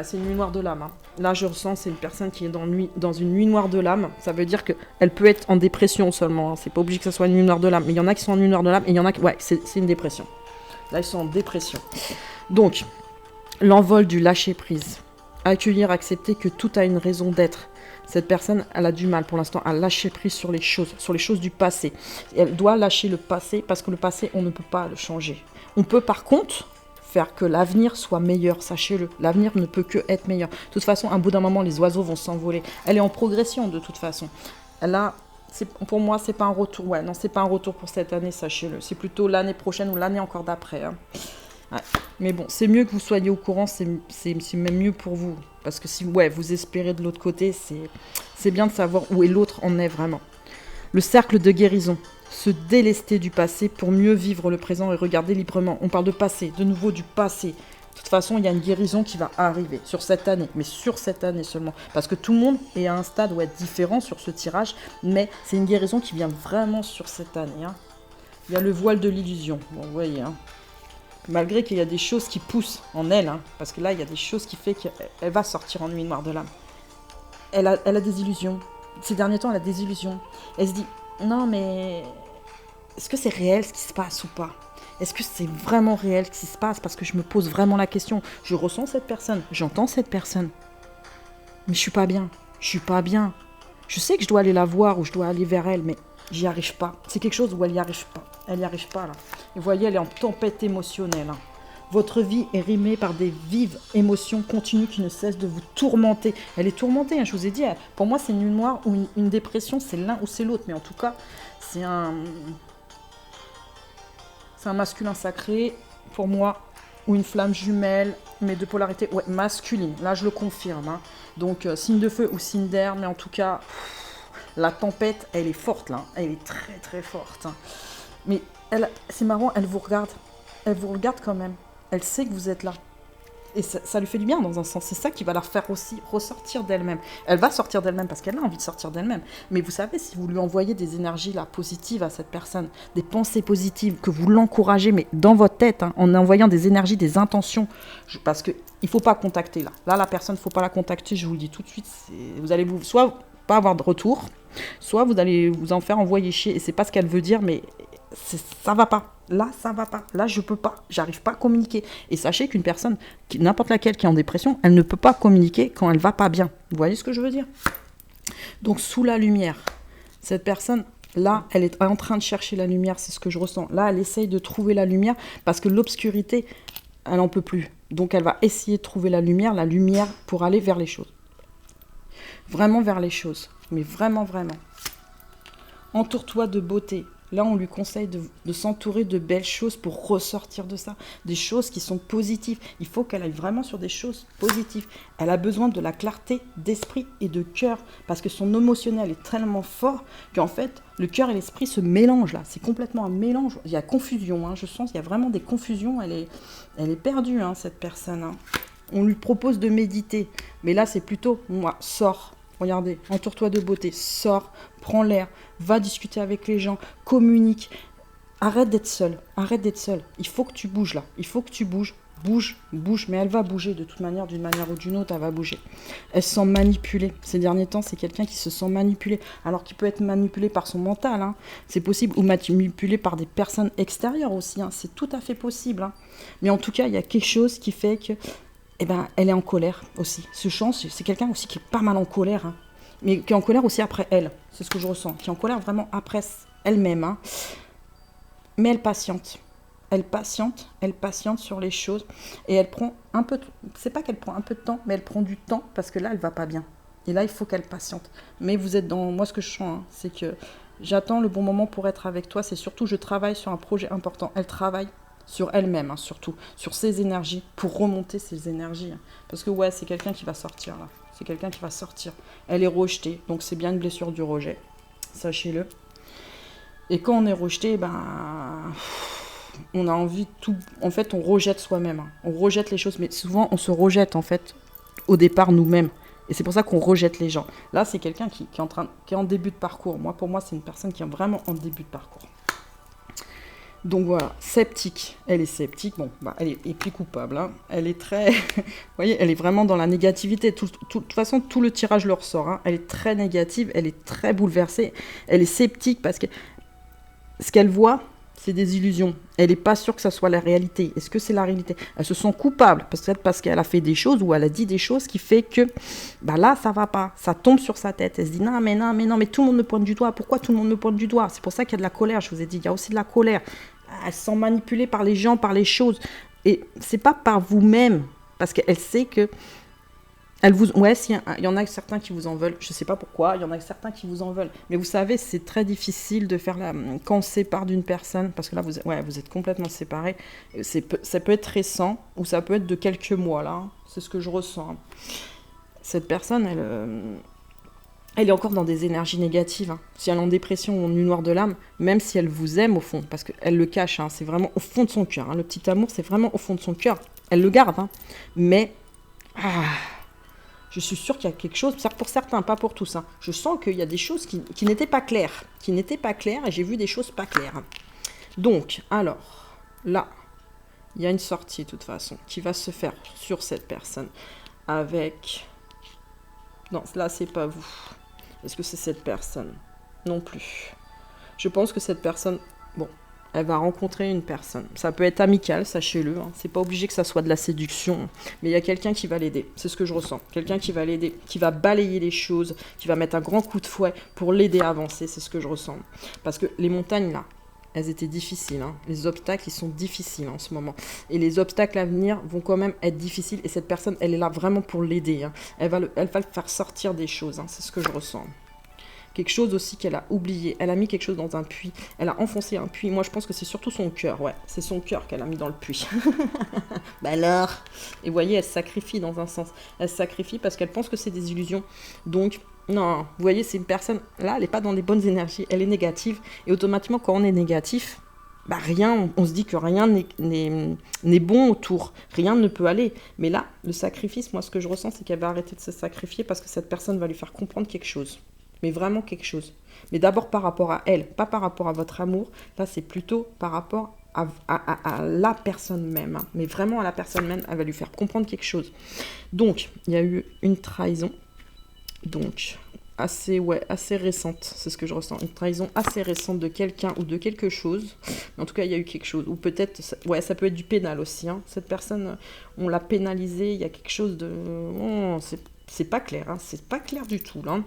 c'est une nuit noire de l'âme. Hein. Là je ressens, c'est une personne qui est dans une nuit noire de l'âme. Ça veut dire qu'elle peut être en dépression seulement. Hein. C'est pas obligé que ce soit une nuit noire de l'âme. Mais il y en a qui sont en nuit noire de l'âme et il y en a qui, c'est une dépression. Là ils sont en dépression. Donc, l'envol du lâcher prise. Accueillir, accepter que tout a une raison d'être. Cette personne, elle a du mal pour l'instant à lâcher prise sur les choses du passé. Elle doit lâcher le passé parce que le passé, on ne peut pas le changer. On peut par contre faire que l'avenir soit meilleur, sachez-le. L'avenir ne peut que être meilleur. De toute façon, à un bout d'un moment, les oiseaux vont s'envoler. Elle est en progression de toute façon. Pour moi, c'est pas un retour. Ouais, non, c'est pas un retour pour cette année, sachez-le. C'est plutôt l'année prochaine ou l'année encore d'après. Hein. Ouais. Mais bon, c'est mieux que vous soyez au courant, c'est même mieux pour vous. Parce que si vous espérez de l'autre côté, c'est bien de savoir où est l'autre en est vraiment. Le cercle de guérison. Se délester du passé pour mieux vivre le présent et regarder librement. On parle de passé, de nouveau du passé. De toute façon, il y a une guérison qui va arriver sur cette année, mais sur cette année seulement. Parce que tout le monde est à un stade différent sur ce tirage, mais c'est une guérison qui vient vraiment sur cette année. Hein. Il y a le voile de l'illusion, bon, vous voyez, hein. Malgré qu'il y a des choses qui poussent en elle, hein, parce que là, il y a des choses qui font qu'elle va sortir en nuit noire de l'âme. Elle a des illusions. Ces derniers temps, elle a des illusions. Elle se dit, non, mais est-ce que c'est réel ce qui se passe ou pas ? Est-ce que c'est vraiment réel ce qui se passe ? Parce que je me pose vraiment la question. Je ressens cette personne, j'entends cette personne. Mais je suis pas bien. Je suis pas bien. Je sais que je dois aller la voir ou je dois aller vers elle, mais j'y arrive pas. C'est quelque chose où elle n'y arrive pas. Elle n'y arrive pas, là. Et vous voyez, elle est en tempête émotionnelle. Hein. Votre vie est rimée par des vives émotions continues qui ne cessent de vous tourmenter. Elle est tourmentée, hein, je vous ai dit. Pour moi, c'est une nuit noire ou une dépression, c'est l'un ou c'est l'autre. Mais en tout cas, c'est un masculin sacré, pour moi, ou une flamme jumelle, mais de polarité masculine. Là, je le confirme. Hein. Donc, signe de feu ou signe d'air, mais en tout cas, la tempête, elle est forte, là. Elle est très, très forte. Hein. Mais c'est marrant, elle vous regarde. Elle vous regarde quand même. Elle sait que vous êtes là. Et ça lui fait du bien dans un sens. C'est ça qui va la faire aussi ressortir d'elle-même. Elle va sortir d'elle-même parce qu'elle a envie de sortir d'elle-même. Mais vous savez, si vous lui envoyez des énergies là, positives à cette personne, des pensées positives, que vous l'encouragez, mais dans votre tête, hein, en envoyant des énergies, des intentions, parce qu'il ne faut pas contacter là. Là, la personne, il ne faut pas la contacter, je vous le dis tout de suite. Vous allez soit pas avoir de retour, soit vous allez vous en faire envoyer chier. Et c'est pas ce qu'elle veut dire, mais ça va pas. Là, ça va pas. Là, je peux pas. J'arrive pas à communiquer. Et sachez qu'une personne, n'importe laquelle qui est en dépression, elle ne peut pas communiquer quand elle va pas bien. Vous voyez ce que je veux dire ? Donc, sous la lumière, cette personne, là, elle est en train de chercher la lumière. C'est ce que je ressens. Là, elle essaye de trouver la lumière parce que l'obscurité, elle n'en peut plus. Donc, elle va essayer de trouver la lumière pour aller vers les choses. Vraiment vers les choses. Mais vraiment, vraiment. Entoure-toi de beauté. Là, on lui conseille de s'entourer de belles choses pour ressortir de ça. Des choses qui sont positives. Il faut qu'elle aille vraiment sur des choses positives. Elle a besoin de la clarté d'esprit et de cœur. Parce que son émotionnel est tellement fort qu'en fait, le cœur et l'esprit se mélangent là. C'est complètement un mélange. Il y a confusion. Hein. Je sens qu'il y a vraiment des confusions. Elle est perdue, hein, cette personne. Hein. On lui propose de méditer. Mais là, c'est plutôt, moi, sors. Regardez, entoure-toi de beauté, sors, prends l'air, va discuter avec les gens, communique. Arrête d'être seule. Il faut que tu bouges là. Il faut que tu bouges. Bouge. Mais elle va bouger de toute manière, d'une manière ou d'une autre, elle va bouger. Elle se sent manipulée. Ces derniers temps, c'est quelqu'un qui se sent manipulé. Alors qu'il peut être manipulé par son mental. Hein. C'est possible. Ou manipulé par des personnes extérieures aussi. Hein. C'est tout à fait possible. Hein. Mais en tout cas, il y a quelque chose qui fait que... elle est en colère aussi. Ce chant, c'est quelqu'un aussi qui est pas mal en colère, hein. Mais qui est en colère aussi après elle. C'est ce que je ressens. Qui est en colère vraiment après elle-même. Hein. Mais elle patiente. Elle patiente sur les choses. Et elle prend un peu... C'est pas qu'elle prend un peu de temps, mais elle prend du temps parce que là, elle va pas bien. Et là, il faut qu'elle patiente. Mais vous êtes dans... Moi, ce que je sens, hein, c'est que j'attends le bon moment pour être avec toi. C'est surtout, je travaille sur un projet important. Elle travaille sur elle-même, hein, surtout, sur ses énergies, pour remonter ses énergies. Hein. Parce que c'est quelqu'un qui va sortir, là. C'est quelqu'un qui va sortir. Elle est rejetée, donc c'est bien une blessure du rejet. Sachez-le. Et quand on est rejeté, on a envie de tout... En fait, on rejette soi-même. On rejette les choses, mais souvent, on se rejette, en fait, au départ, nous-mêmes. Et c'est pour ça qu'on rejette les gens. Là, c'est quelqu'un qui est en début de parcours. Pour moi, c'est une personne qui est vraiment en début de parcours. Donc voilà, sceptique. Elle est sceptique. Bon, elle est plus coupable. Hein. Elle est très... Vous voyez, elle est vraiment dans la négativité. De toute façon, tout le tirage le ressort. Hein. Elle est très négative. Elle est très bouleversée. Elle est sceptique parce que ce qu'elle voit, c'est des illusions. Elle n'est pas sûre que ça soit la réalité. Est-ce que c'est la réalité? Elle se sent coupable, peut-être parce qu'elle a fait des choses ou elle a dit des choses qui fait que là, ça va pas. Ça tombe sur sa tête. Elle se dit non, mais tout le monde me pointe du doigt. Pourquoi tout le monde me pointe du doigt? C'est pour ça qu'il y a de la colère. Je vous ai dit, il y a aussi de la colère. Elle se sent manipulée par les gens, par les choses. Et c'est pas par vous-même, parce qu'elle sait que il y en a certains qui vous en veulent, je ne sais pas pourquoi, il y en a certains qui vous en veulent. Mais vous savez, c'est très difficile de faire quand on se sépare d'une personne, parce que là, vous êtes complètement séparés. Ça peut être récent, ou ça peut être de quelques mois, là. Hein. C'est ce que je ressens. Cette personne, elle est encore dans des énergies négatives. Hein. Si elle est en dépression ou en nuit noire de l'âme, même si elle vous aime au fond, parce qu'elle le cache, hein, c'est vraiment au fond de son cœur. Hein. Le petit amour, c'est vraiment au fond de son cœur. Elle le garde, hein. Mais... je suis sûre qu'il y a quelque chose, pour certains, pas pour tous. Hein. Je sens qu'il y a des choses qui n'étaient pas claires. Et j'ai vu des choses pas claires. Donc, alors, là, il y a une sortie, de toute façon, qui va se faire sur cette personne. Avec... Non, là, c'est pas vous. Est-ce que c'est cette personne? Non plus. Je pense que cette personne... Bon, elle va rencontrer une personne. Ça peut être amical, sachez-le. Hein. C'est pas obligé que ça soit de la séduction. Mais il y a quelqu'un qui va l'aider. C'est ce que je ressens. Quelqu'un qui va l'aider, qui va balayer les choses, qui va mettre un grand coup de fouet pour l'aider à avancer. C'est ce que je ressens. Parce que les montagnes, là, elles étaient difficiles. Hein. Les obstacles, ils sont difficiles en ce moment. Et les obstacles à venir vont quand même être difficiles. Et cette personne, elle est là vraiment pour l'aider. Hein. Elle va le faire sortir des choses. Hein. C'est ce que je ressens. Quelque chose aussi qu'elle a oublié. Elle a mis quelque chose dans un puits. Elle a enfoncé un puits. Moi, je pense que c'est surtout son cœur. Ouais, c'est son cœur qu'elle a mis dans le puits. Alors. Et vous voyez, elle se sacrifie dans un sens. Elle se sacrifie parce qu'elle pense que c'est des illusions. Donc, non. Vous voyez, c'est une personne... Là, elle n'est pas dans les bonnes énergies. Elle est négative. Et automatiquement, quand on est négatif... rien, on se dit que rien n'est bon autour, rien ne peut aller. Mais là, le sacrifice, moi, ce que je ressens, c'est qu'elle va arrêter de se sacrifier parce que cette personne va lui faire comprendre quelque chose. Mais vraiment quelque chose. Mais d'abord par rapport à elle, pas par rapport à votre amour. Là, c'est plutôt par rapport à la personne même. Hein. Mais vraiment à la personne même, elle va lui faire comprendre quelque chose. Donc, il y a eu une trahison. Donc, assez récente, c'est ce que je ressens. Une trahison assez récente de quelqu'un ou de quelque chose. Mais en tout cas, il y a eu quelque chose. Ou peut-être, ça peut être du pénal aussi. Hein. Cette personne, on l'a pénalisée. Il y a quelque chose de... Oh, c'est pas clair. Hein. C'est pas clair du tout, là.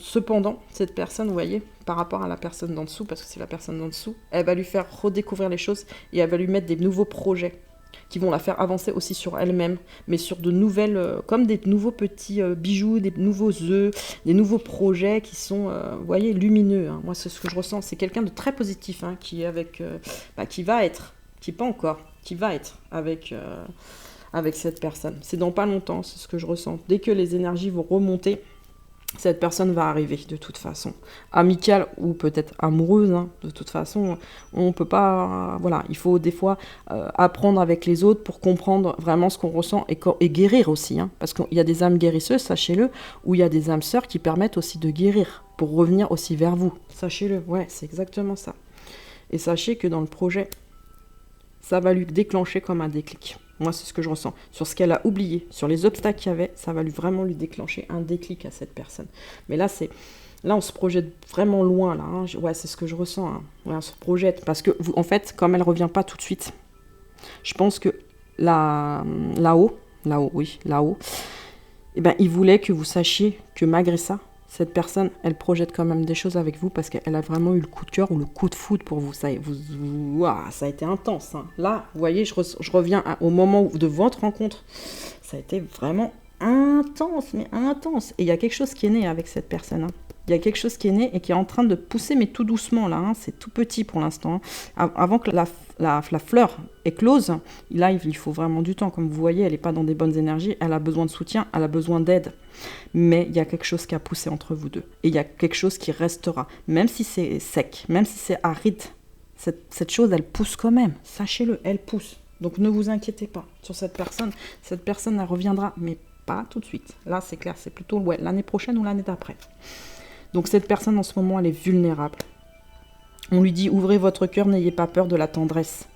Cependant, cette personne, vous voyez, par rapport à la personne d'en dessous, parce que c'est la personne d'en dessous, elle va lui faire redécouvrir les choses et elle va lui mettre des nouveaux projets qui vont la faire avancer aussi sur elle-même, mais sur de nouvelles, comme des nouveaux petits bijoux, des nouveaux œufs, des nouveaux projets qui sont, vous voyez, lumineux. Hein. Moi, c'est ce que je ressens. C'est quelqu'un de très positif, hein, qui est avec, qui va être, qui pas encore, qui va être avec cette personne. C'est dans pas longtemps, c'est ce que je ressens. Dès que les énergies vont remonter, cette personne va arriver de toute façon. Amicale ou peut-être amoureuse, hein. De toute façon, on peut pas... Voilà, il faut des fois apprendre avec les autres pour comprendre vraiment ce qu'on ressent et guérir aussi. Hein, parce qu'il y a des âmes guérisseuses, sachez-le, ou il y a des âmes sœurs qui permettent aussi de guérir pour revenir aussi vers vous. Sachez-le, ouais, c'est exactement ça. Et sachez que dans le projet, ça va lui déclencher comme un déclic. Moi, c'est ce que je ressens. Sur ce qu'elle a oublié, sur les obstacles qu'il y avait, ça va vraiment lui déclencher un déclic à cette personne. Mais là, on se projette vraiment loin, là. Hein. Ouais, c'est ce que je ressens. Hein. Ouais, on se projette. Parce que, en fait, comme elle ne revient pas tout de suite, je pense que là-haut, eh ben, il voulait que vous sachiez que malgré ça, cette personne, elle projette quand même des choses avec vous parce qu'elle a vraiment eu le coup de cœur ou le coup de foudre pour vous. Ça a été intense. Hein. Là, vous voyez, je reviens au moment de votre rencontre. Ça a été vraiment intense, mais intense. Et il y a quelque chose qui est né avec cette personne. Hein. Il y a quelque chose qui est né et qui est en train de pousser, mais tout doucement là, hein, c'est tout petit pour l'instant. Avant que la fleur éclose, là il faut vraiment du temps. Comme vous voyez, elle n'est pas dans des bonnes énergies, elle a besoin de soutien, elle a besoin d'aide. Mais il y a quelque chose qui a poussé entre vous deux. Et il y a quelque chose qui restera. Même si c'est sec, même si c'est aride, cette chose, elle pousse quand même. Sachez-le, elle pousse. Donc ne vous inquiétez pas sur cette personne. Cette personne, elle reviendra, mais pas tout de suite. Là, c'est clair, c'est plutôt l'année prochaine ou l'année d'après. Donc cette personne, en ce moment, elle est vulnérable. On lui dit, ouvrez votre cœur, n'ayez pas peur de la tendresse.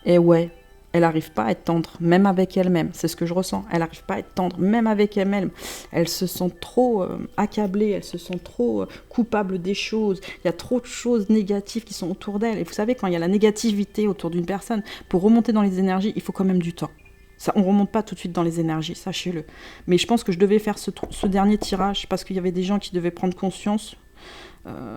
Et ouais, elle n'arrive pas à être tendre, même avec elle-même. C'est ce que je ressens. Elle n'arrive pas à être tendre, même avec elle-même. Elle se sent trop accablée, elle se sent trop coupable des choses. Il y a trop de choses négatives qui sont autour d'elle. Et vous savez, quand il y a la négativité autour d'une personne, pour remonter dans les énergies, il faut quand même du temps. Ça, on ne remonte pas tout de suite dans les énergies, sachez-le. Mais je pense que je devais faire ce dernier tirage parce qu'il y avait des gens qui devaient prendre conscience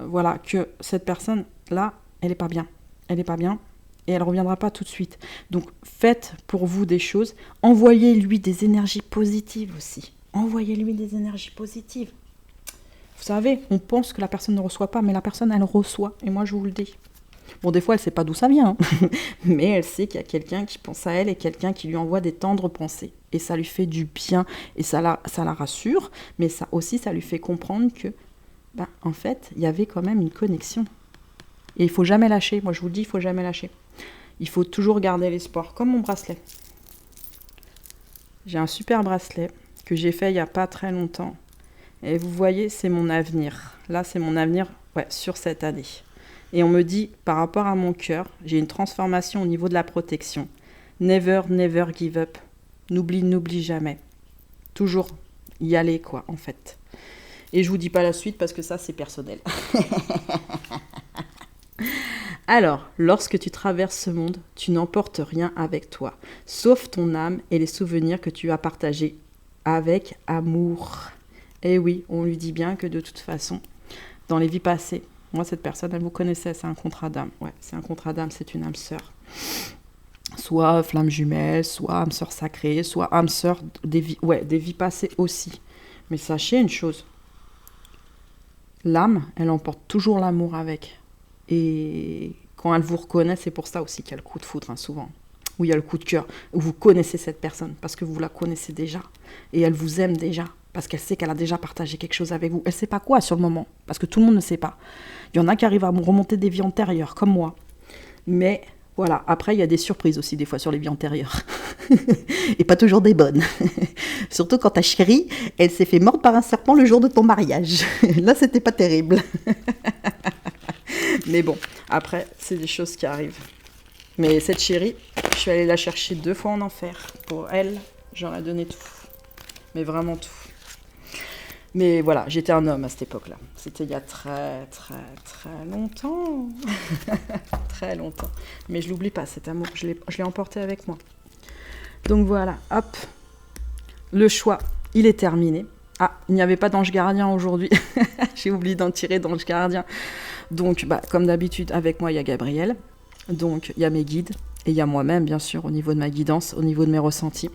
voilà, que cette personne-là, elle n'est pas bien. Elle n'est pas bien et elle ne reviendra pas tout de suite. Donc, faites pour vous des choses. Envoyez-lui des énergies positives aussi. Envoyez-lui des énergies positives. Vous savez, on pense que la personne ne reçoit pas, mais la personne, elle reçoit. Et moi, je vous le dis. Bon, des fois, elle ne sait pas d'où ça vient, hein. Mais elle sait qu'il y a quelqu'un qui pense à elle et quelqu'un qui lui envoie des tendres pensées. Et ça lui fait du bien et ça la rassure, mais ça aussi, ça lui fait comprendre que, en fait, il y avait quand même une connexion. Et il ne faut jamais lâcher. Moi, je vous le dis, il ne faut jamais lâcher. Il faut toujours garder l'espoir, comme mon bracelet. J'ai un super bracelet que j'ai fait il n'y a pas très longtemps. Et vous voyez, c'est mon avenir. Là, c'est mon avenir sur cette année. Et on me dit, par rapport à mon cœur, j'ai une transformation au niveau de la protection. Never, never give up. N'oublie jamais. Toujours y aller, quoi, en fait. Et je vous dis pas la suite parce que ça, c'est personnel. Alors, lorsque tu traverses ce monde, tu n'emportes rien avec toi, sauf ton âme et les souvenirs que tu as partagés avec amour. Et oui, on lui dit bien que de toute façon, dans les vies passées, moi, cette personne, elle vous connaissait, c'est un contrat d'âme. Ouais, c'est un contrat d'âme, c'est une âme sœur. Soit flamme jumelle, soit âme sœur sacrée, soit âme sœur des vies passées aussi. Mais sachez une chose, l'âme, elle emporte toujours l'amour avec. Et quand elle vous reconnaît, c'est pour ça aussi qu'il y a le coup de foudre, hein, souvent. Ou il y a le coup de cœur, où vous connaissez cette personne, parce que vous la connaissez déjà. Et elle vous aime déjà, parce qu'elle sait qu'elle a déjà partagé quelque chose avec vous. Elle ne sait pas quoi sur le moment, parce que tout le monde ne sait pas. Il y en a qui arrivent à remonter des vies antérieures, comme moi. Mais voilà, après, il y a des surprises aussi, des fois, sur les vies antérieures. Et pas toujours des bonnes. Surtout quand ta chérie, elle s'est fait mordre par un serpent le jour de ton mariage. Là, c'était pas terrible. Mais bon, après, c'est des choses qui arrivent. Mais cette chérie, je suis allée la chercher 2 fois en enfer. Pour elle, j'aurais donné tout. Mais vraiment tout. Mais voilà, j'étais un homme à cette époque-là. C'était il y a très, très, très longtemps. Très longtemps. Mais je l'oublie pas, cet amour. Je l'ai emporté avec moi. Donc voilà, hop. Le choix, il est terminé. Ah, il n'y avait pas d'ange gardien aujourd'hui. J'ai oublié d'en tirer d'ange gardien. Donc, comme d'habitude, avec moi, il y a Gabriel. Donc, il y a mes guides. Et il y a moi-même, bien sûr, au niveau de ma guidance, au niveau de mes ressentis.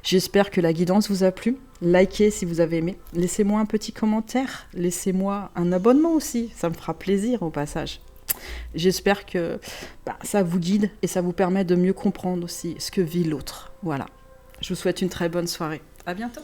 J'espère que la guidance vous a plu. Likez si vous avez aimé. Laissez-moi un petit commentaire. Laissez-moi un abonnement aussi. Ça me fera plaisir au passage. J'espère que ça vous guide et ça vous permet de mieux comprendre aussi ce que vit l'autre. Voilà. Je vous souhaite une très bonne soirée. À bientôt.